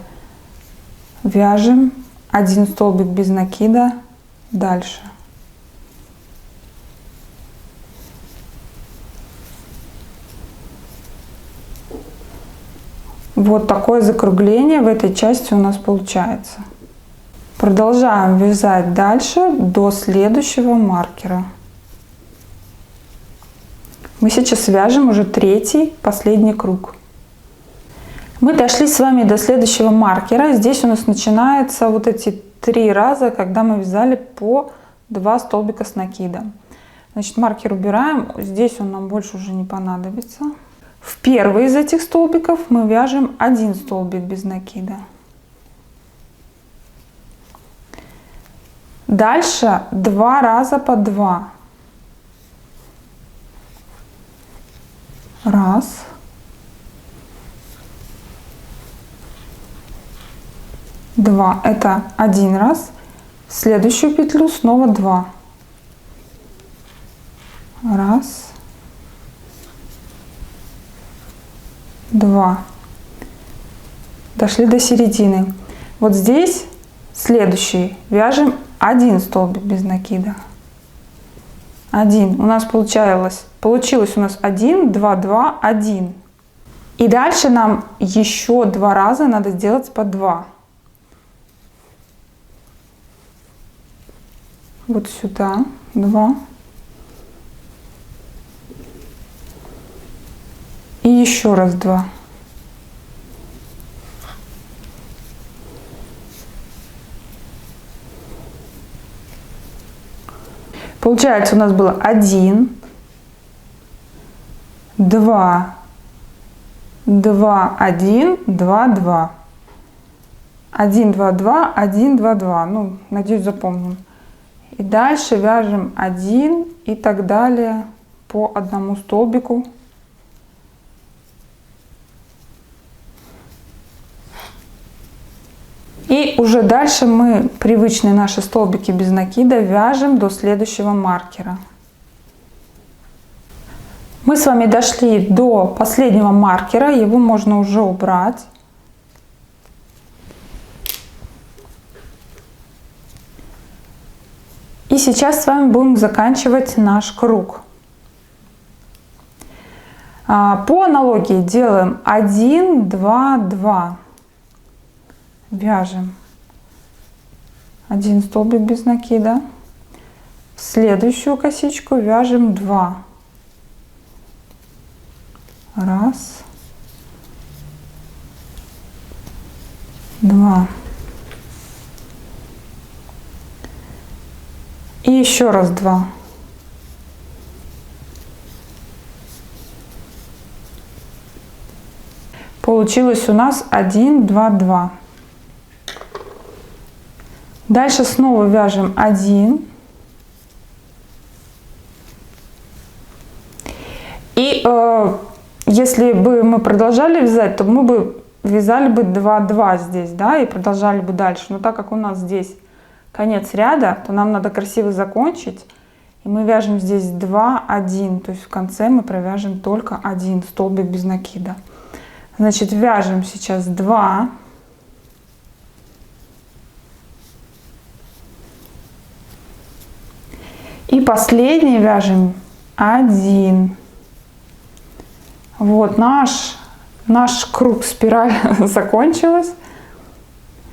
Вяжем 1 столбик без накида дальше. Вот такое закругление в этой части у нас получается. Продолжаем вязать дальше до следующего маркера. Мы сейчас вяжем уже 3-й, последний круг. Мы дошли с вами до следующего маркера. Здесь у нас начинаются вот эти 3 раза, когда мы вязали по 2 столбика с накидом. Значит, маркер убираем. Здесь он нам больше уже не понадобится. В первый из этих столбиков мы вяжем 1 столбик без накида. Дальше 2 раза по 2. 1, 2. Это 1 раз. В следующую петлю снова 2. 1, 2. Дошли до середины. Вот здесь следующий вяжем 1 столбик без накида. 1. У нас получилось у нас 1, 2, 2, 1. И дальше нам еще 2 раза надо сделать по 2. Вот сюда 2. И еще раз 2. Получается, у нас было 1, 2, 2, 1, 2, 2. 1, 2, 2, 1, 2, 2. Ну, надеюсь, запомним. И дальше вяжем 1 и так далее по одному столбику. И уже дальше мы привычные наши столбики без накида вяжем до следующего маркера. Мы с вами дошли до последнего маркера, его можно уже убрать. И сейчас с вами будем заканчивать наш круг. По аналогии делаем 1, 2, 2. Вяжем 1 столбик без накида. В следующую косичку вяжем 2. Раз, 2. И еще раз 2. Получилось у нас 1, 2, 2. Дальше снова вяжем 1. И если бы мы продолжали вязать, то мы бы вязали бы 2, 2 здесь, да, и продолжали бы дальше. Но так как у нас здесь конец ряда, то нам надо красиво закончить. И мы вяжем здесь 2, 1. То есть в конце мы провяжем только 1 столбик без накида. Значит, вяжем сейчас 2. И последний вяжем 1. Вот наш круг, спираль закончилась.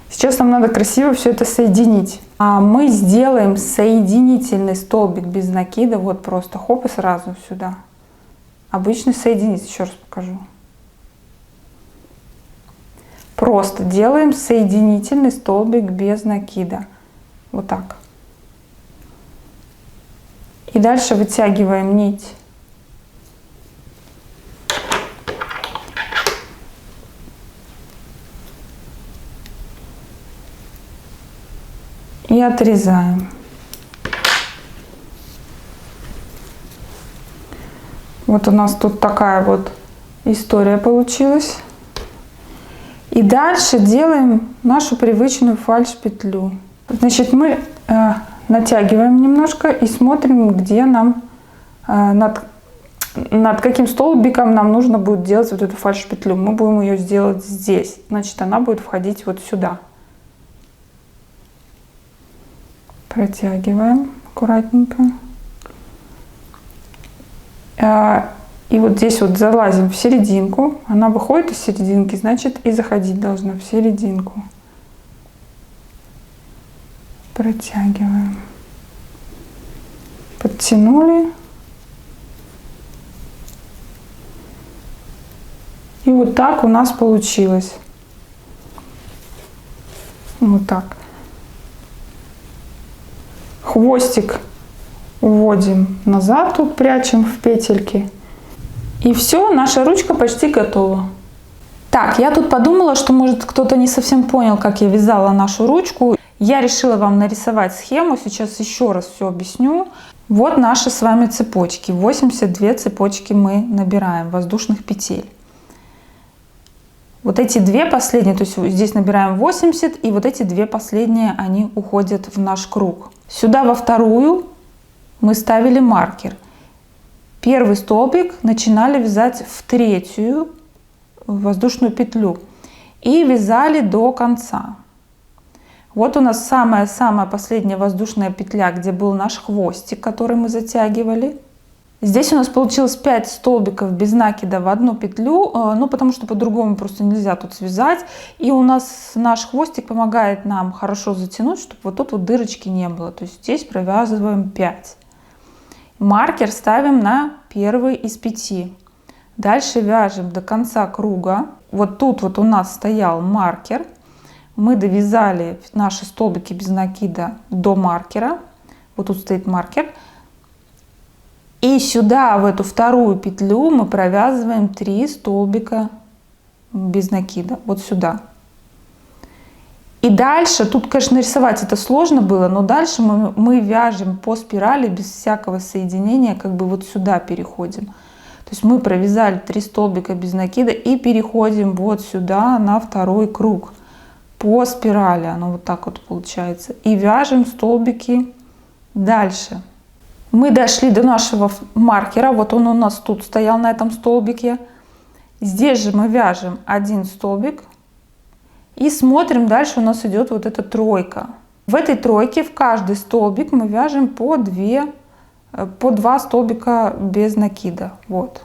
Сейчас нам надо красиво все это соединить. А мы сделаем соединительный столбик без накида. Вот просто хоп и сразу сюда. Обычный соединитель, еще раз покажу. Просто делаем соединительный столбик без накида. Вот так. И дальше вытягиваем нить. И отрезаем. Вот у нас тут такая вот история получилась. И дальше делаем нашу привычную фальш-петлю. Значит, мы натягиваем немножко и смотрим, где нам, над каким столбиком нам нужно будет делать вот эту фальш-петлю. Мы будем ее сделать здесь. Значит, она будет входить вот сюда. Протягиваем аккуратненько. И вот здесь вот залазим в серединку. Она выходит из серединки, значит, и заходить должна в серединку. Протягиваем. Подтянули. И вот так у нас получилось. Вот так. Хвостик уводим назад, тут прячем в петельки. И все, наша ручка почти готова. Так, я тут подумала, что может кто-то не совсем понял, как я вязала нашу ручку. Я решила вам нарисовать схему, сейчас еще раз все объясню. Вот наши с вами цепочки. 82 цепочки мы набираем воздушных петель. Вот эти две последние, то есть здесь набираем 80, и вот эти две последние, они уходят в наш круг. Сюда во вторую мы ставили маркер. Первый столбик начинали вязать в третью воздушную петлю и вязали до конца. Вот у нас самая-самая последняя воздушная петля, где был наш хвостик, который мы затягивали. Здесь у нас получилось 5 столбиков без накида в одну петлю, ну потому что по-другому просто нельзя тут связать. И у нас наш хвостик помогает нам хорошо затянуть, чтобы вот тут вот дырочки не было. То есть здесь провязываем 5. Маркер ставим на первый из 5. Дальше вяжем до конца круга. Вот тут вот у нас стоял маркер. Мы довязали наши столбики без накида до маркера. Вот тут стоит маркер. И сюда, в эту вторую петлю, мы провязываем 3 столбика без накида, вот сюда. И дальше, тут, конечно, нарисовать это сложно было, но дальше мы вяжем по спирали без всякого соединения, как бы вот сюда переходим. То есть мы провязали 3 столбика без накида и переходим вот сюда на второй круг по спирали, оно вот так вот получается. И вяжем столбики дальше. Мы дошли до нашего маркера, вот он у нас тут стоял на этом столбике. Здесь же мы вяжем 1 столбик и смотрим, дальше у нас идет вот эта тройка. В этой тройке в каждый столбик мы вяжем по 2 столбика без накида, вот,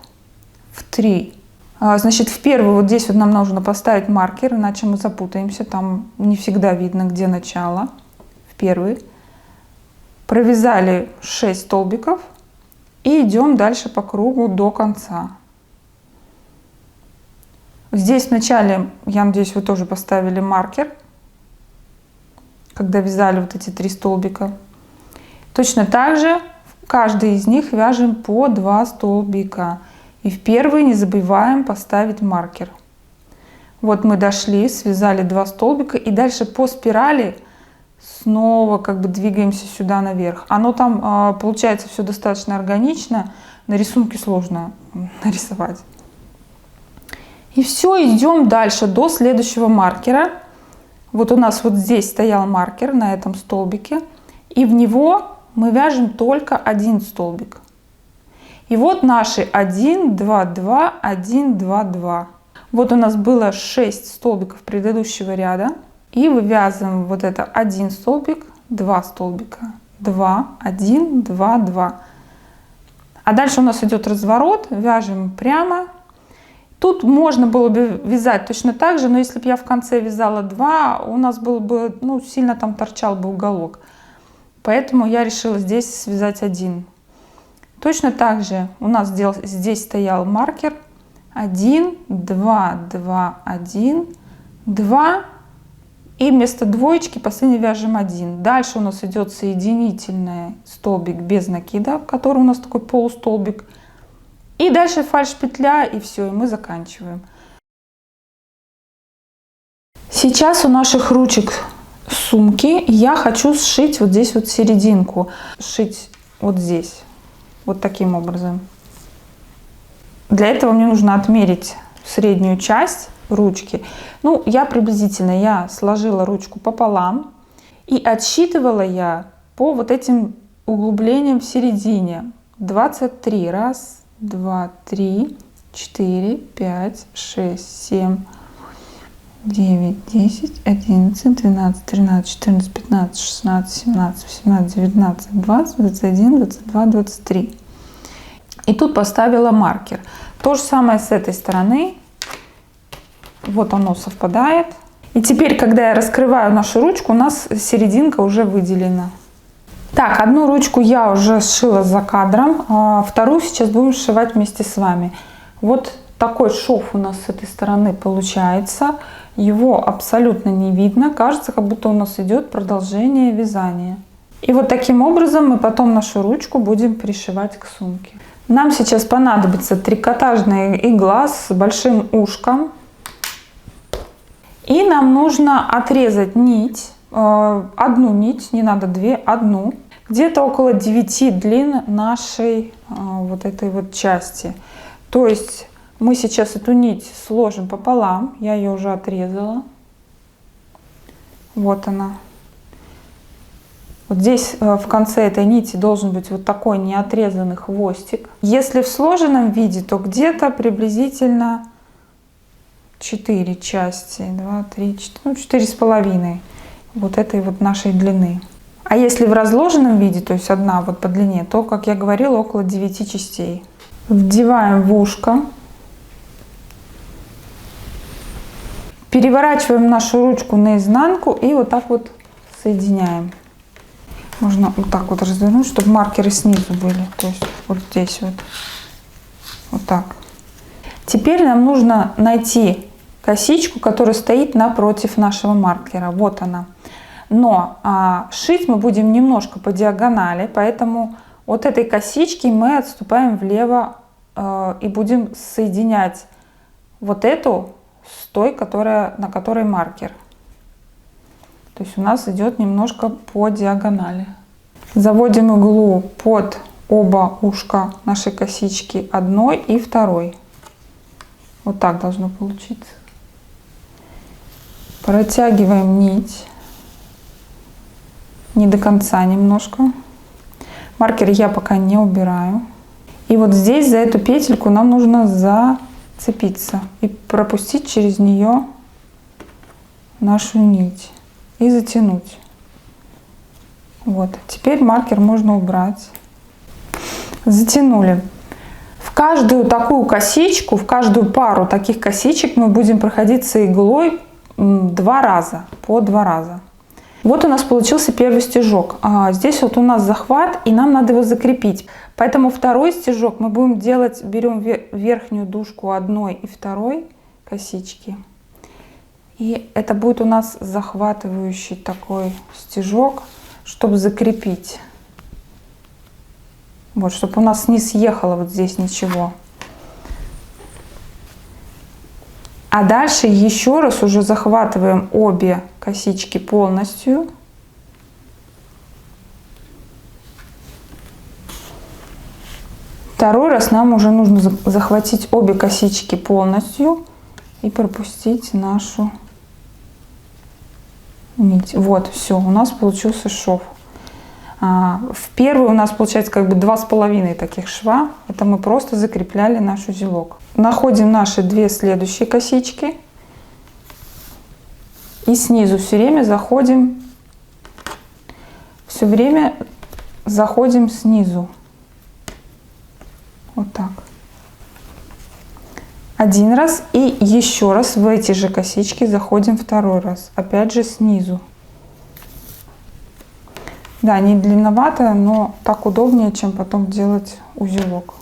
в 3. Значит, в первый вот здесь вот нам нужно поставить маркер, иначе мы запутаемся, там не всегда видно, где начало. В первый. Провязали 6 столбиков и идем дальше по кругу до конца. Здесь вначале, я надеюсь, вы тоже поставили маркер, когда вязали вот эти 3 столбика. Точно так же в каждый из них вяжем по 2 столбика. И в первый не забываем поставить маркер. Вот мы дошли, связали 2 столбика и дальше по спирали снова как бы двигаемся сюда наверх. Оно там получается все достаточно органично, на рисунке сложно нарисовать. И все, идем дальше до следующего маркера. Вот у нас вот здесь стоял маркер на этом столбике, и в него мы вяжем только 1 столбик. И вот наши 1, 2, 2, 1, 2, 2. Вот у нас было 6 столбиков предыдущего ряда. И вывязываем вот это 1 столбик, 2 столбика, 2, 1, 2, 2. А дальше у нас идет разворот, вяжем прямо. Тут можно было бы вязать точно так же, но если бы я в конце вязала 2, у нас было бы, ну, сильно там торчал бы уголок. Поэтому я решила здесь связать 1. Точно так же у нас здесь стоял маркер 1, 2, 2, 1, 2. И вместо двоечки последний вяжем 1. Дальше у нас идет соединительный столбик без накида, который у нас такой полустолбик. И дальше фальш-петля, и все, и мы заканчиваем. Сейчас у наших ручек сумки я хочу сшить вот здесь вот серединку. Сшить вот здесь, вот таким образом. Для этого мне нужно отмерить среднюю часть ручки. Ну, я приблизительно сложила ручку пополам и отсчитывала я по вот этим углублениям в середине. 23. 1, 2, 3, 4, 5, 6, 7, 9, 10, 11, 12, 13, 14, 15, 16, 17, 18, 19, 20, 21, 22, 23. И тут поставила маркер. То же самое с этой стороны. Вот оно совпадает. И теперь, когда я раскрываю нашу ручку, у нас серединка уже выделена. Так, одну ручку я уже сшила за кадром, а вторую сейчас будем сшивать вместе с вами. Вот такой шов у нас с этой стороны получается. Его абсолютно не видно. Кажется, как будто у нас идет продолжение вязания. И вот таким образом мы потом нашу ручку будем пришивать к сумке. Нам сейчас понадобится трикотажная игла с большим ушком. И нам нужно отрезать нить, одну нить, не надо 2, одну, где-то около 9 длин нашей вот этой вот части. То есть мы сейчас эту нить сложим пополам, я ее уже отрезала. Вот она. Вот здесь в конце этой нити должен быть вот такой неотрезанный хвостик. Если в сложенном виде, то где-то приблизительно 4 части, 2, 3, 4, ну 4,5 вот этой вот нашей длины. А если в разложенном виде, то есть одна вот по длине, то, как я говорила, около 9 частей. Вдеваем в ушко. Переворачиваем нашу ручку наизнанку и вот так вот соединяем. Можно вот так вот развернуть, чтобы маркеры снизу были. То есть вот здесь вот. Вот так. Теперь нам нужно найти косичку, которая стоит напротив нашего маркера. Вот она. Но шить мы будем немножко по диагонали, поэтому от этой косички мы отступаем влево и будем соединять вот эту с той, на которой маркер. То есть у нас идет немножко по диагонали. Заводим иглу под оба ушка нашей косички, одной и второй. Вот так должно получиться. Протягиваем нить. Не до конца немножко. Маркер я пока не убираю. И вот здесь за эту петельку нам нужно зацепиться и пропустить через нее нашу нить и затянуть. Вот. Теперь маркер можно убрать. Затянули. В каждую такую косичку, в каждую пару таких косичек мы будем проходиться иглой 2 раза, по 2 раза. Вот у нас получился первый стежок. Здесь вот у нас захват, и нам надо его закрепить. Поэтому второй стежок мы будем делать, берем верхнюю дужку одной и второй косички. И это будет у нас захватывающий такой стежок, чтобы закрепить. Вот, чтобы у нас не съехало вот здесь ничего. А дальше еще раз уже захватываем обе косички полностью. Второй раз нам уже нужно захватить обе косички полностью и пропустить нашу нить. Вот, все, у нас получился шов. В первый у нас получается как бы 2,5 таких шва. Это мы просто закрепляли наш узелок. Находим наши 2 следующие косички. И снизу все время заходим. Все время заходим снизу. Вот так. Один раз и еще раз в эти же косички заходим второй раз. Опять же снизу. Да, не длинновато, но так удобнее, чем потом делать узелок.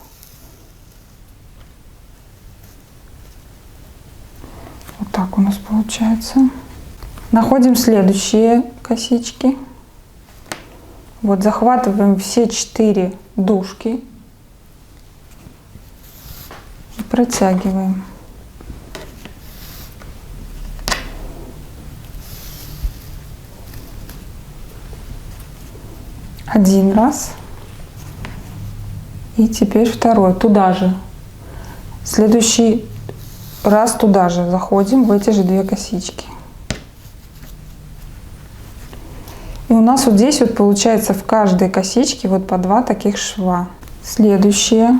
Вот так у нас получается. Находим следующие косички. Вот захватываем все 4 дужки и протягиваем. Один раз. И теперь второй. Туда же. Следующий раз туда же заходим в эти же 2 косички. И у нас вот здесь вот получается в каждой косичке вот по 2 таких шва. Следующее.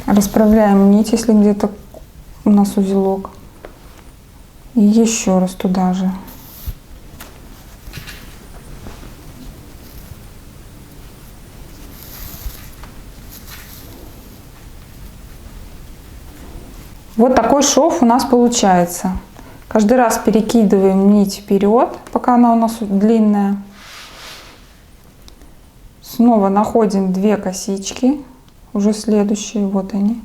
Расправляем нить, если где-то у нас узелок. И еще раз туда же. Вот такой шов у нас получается. Каждый раз перекидываем нить вперед, пока она у нас длинная. Снова находим 2 косички. Уже следующие, вот они.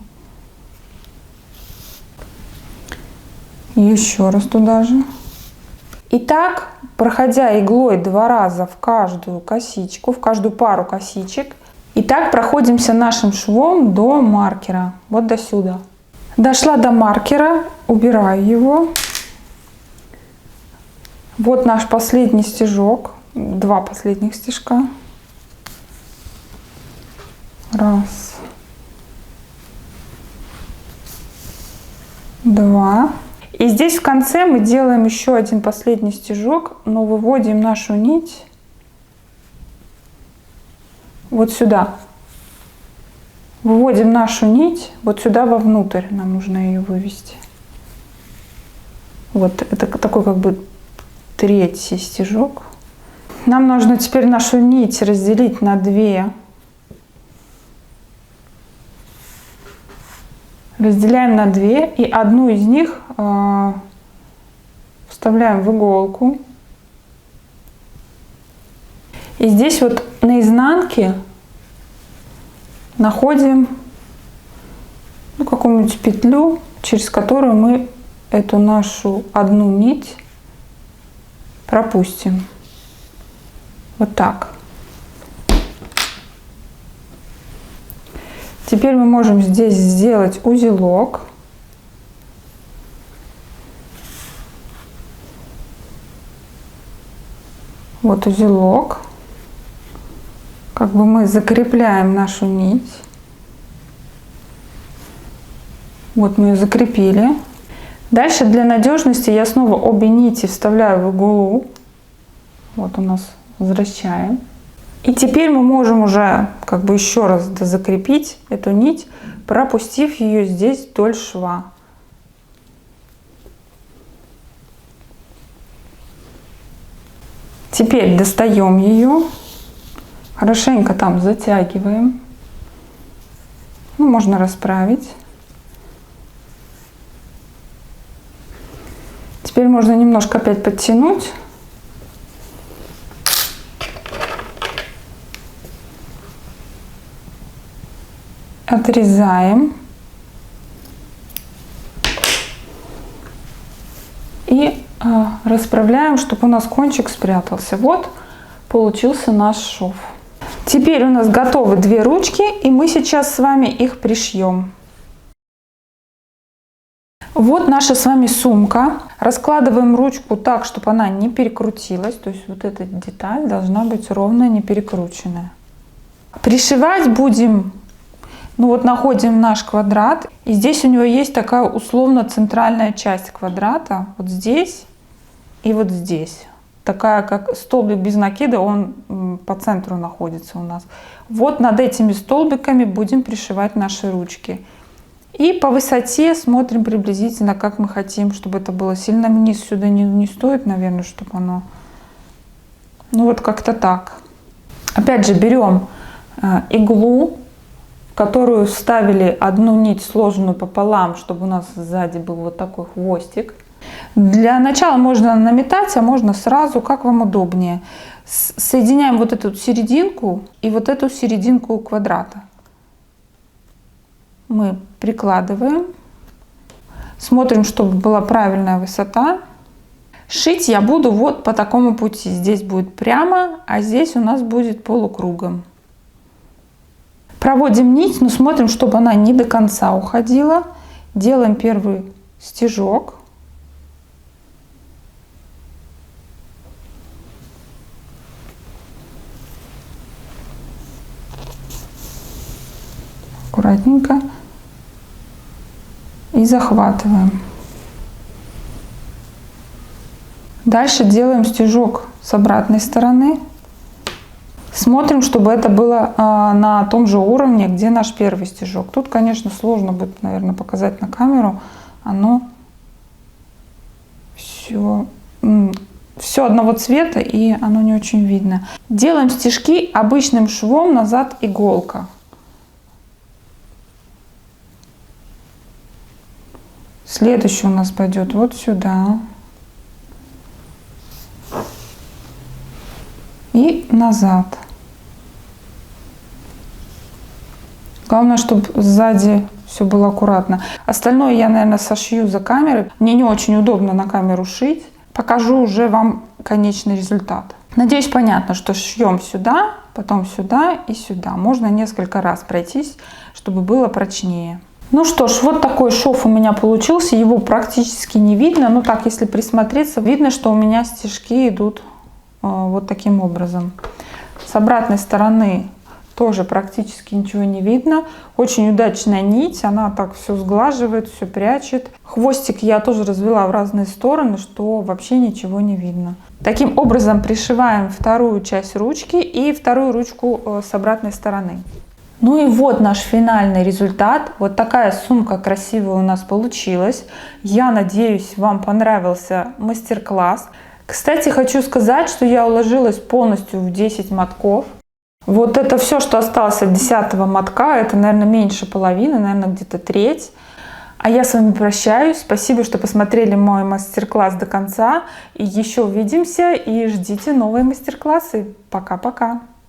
Еще раз туда же. И так, проходя иглой 2 раза в каждую косичку, в каждую пару косичек, и так проходимся нашим швом до маркера, вот до сюда. Дошла до маркера, убираю его. Вот наш последний стежок, 2 последних стежка. Раз. 2. И здесь в конце мы делаем еще один последний стежок, но выводим нашу нить вот сюда. Выводим нашу нить вот сюда вовнутрь. Нам нужно ее вывести. Вот это такой как бы 3-й стежок. Нам нужно теперь нашу нить разделить на 2. Разделяем на 2 и одну из них вставляем в иголку. И здесь вот на изнанке находим какую-нибудь петлю, через которую мы эту нашу одну нить пропустим. Вот так. Теперь мы можем здесь сделать узелок. Вот узелок. Как бы мы закрепляем нашу нить. Вот мы ее закрепили. Дальше для надежности я снова обе нити вставляю в иглу. Вот у нас возвращаем. И теперь мы можем уже как бы еще раз закрепить эту нить, пропустив ее здесь вдоль шва. Теперь достаем ее, хорошенько там затягиваем. Ну, можно расправить. Теперь можно немножко опять подтянуть. Отрезаем. И расправляем, чтобы у нас кончик спрятался. Вот получился наш шов. Теперь у нас готовы две ручки, и мы сейчас с вами их пришьем. Вот наша с вами сумка. Раскладываем ручку так, чтобы она не перекрутилась. То есть вот эта деталь должна быть ровно не перекрученная. Пришивать будем, ну вот находим наш квадрат. И здесь у него есть такая условно центральная часть квадрата. Вот здесь и вот здесь. Такая как столбик без накида, он по центру находится у нас. Вот над этими столбиками будем пришивать наши ручки. И по высоте смотрим приблизительно, как мы хотим, чтобы это было. Сильно вниз сюда не стоит, наверное, чтобы оно... Ну вот как-то так. Опять же берем иглу, в которую вставили одну нить, сложенную пополам, чтобы у нас сзади был вот такой хвостик. Для начала можно наметать, а можно сразу, как вам удобнее. Соединяем вот эту серединку и вот эту серединку квадрата. Мы прикладываем, смотрим, чтобы была правильная высота. Шить я буду вот по такому пути. Здесь будет прямо, а здесь у нас будет полукругом. Проводим нить, но смотрим, чтобы она не до конца уходила. Делаем первый стежок. Аккуратненько. И захватываем. Дальше делаем стежок с обратной стороны. Смотрим, чтобы это было на том же уровне, где наш первый стежок. Тут, конечно, сложно будет, наверное, показать на камеру. Оно все одного цвета, и оно не очень видно. Делаем стежки обычным швом, назад иголка. Следующий у нас пойдет вот сюда. И назад. Главное, чтобы сзади все было аккуратно. Остальное я, наверное, сошью за камерой. Мне не очень удобно на камеру шить. Покажу уже вам конечный результат. Надеюсь, понятно, что шьем сюда, потом сюда и сюда. Можно несколько раз пройтись, чтобы было прочнее. Ну что ж, вот такой шов у меня получился. Его практически не видно, но так, если присмотреться, видно, что у меня стежки идут вот таким образом. С обратной стороны тоже практически ничего не видно. Очень удачная нить, она так все сглаживает, все прячет. Хвостик я тоже развела в разные стороны, что вообще ничего не видно. Таким образом пришиваем вторую часть ручки и вторую ручку с обратной стороны. Ну и вот наш финальный результат. Вот такая сумка красивая у нас получилась. Я надеюсь, вам понравился мастер-класс. Кстати, хочу сказать, что я уложилась полностью в 10 мотков. Вот это все, что осталось от 10-го мотка, это, наверное, меньше половины, наверное, где-то треть. А я с вами прощаюсь. Спасибо, что посмотрели мой мастер-класс до конца. И еще увидимся и ждите новые мастер-классы. Пока-пока.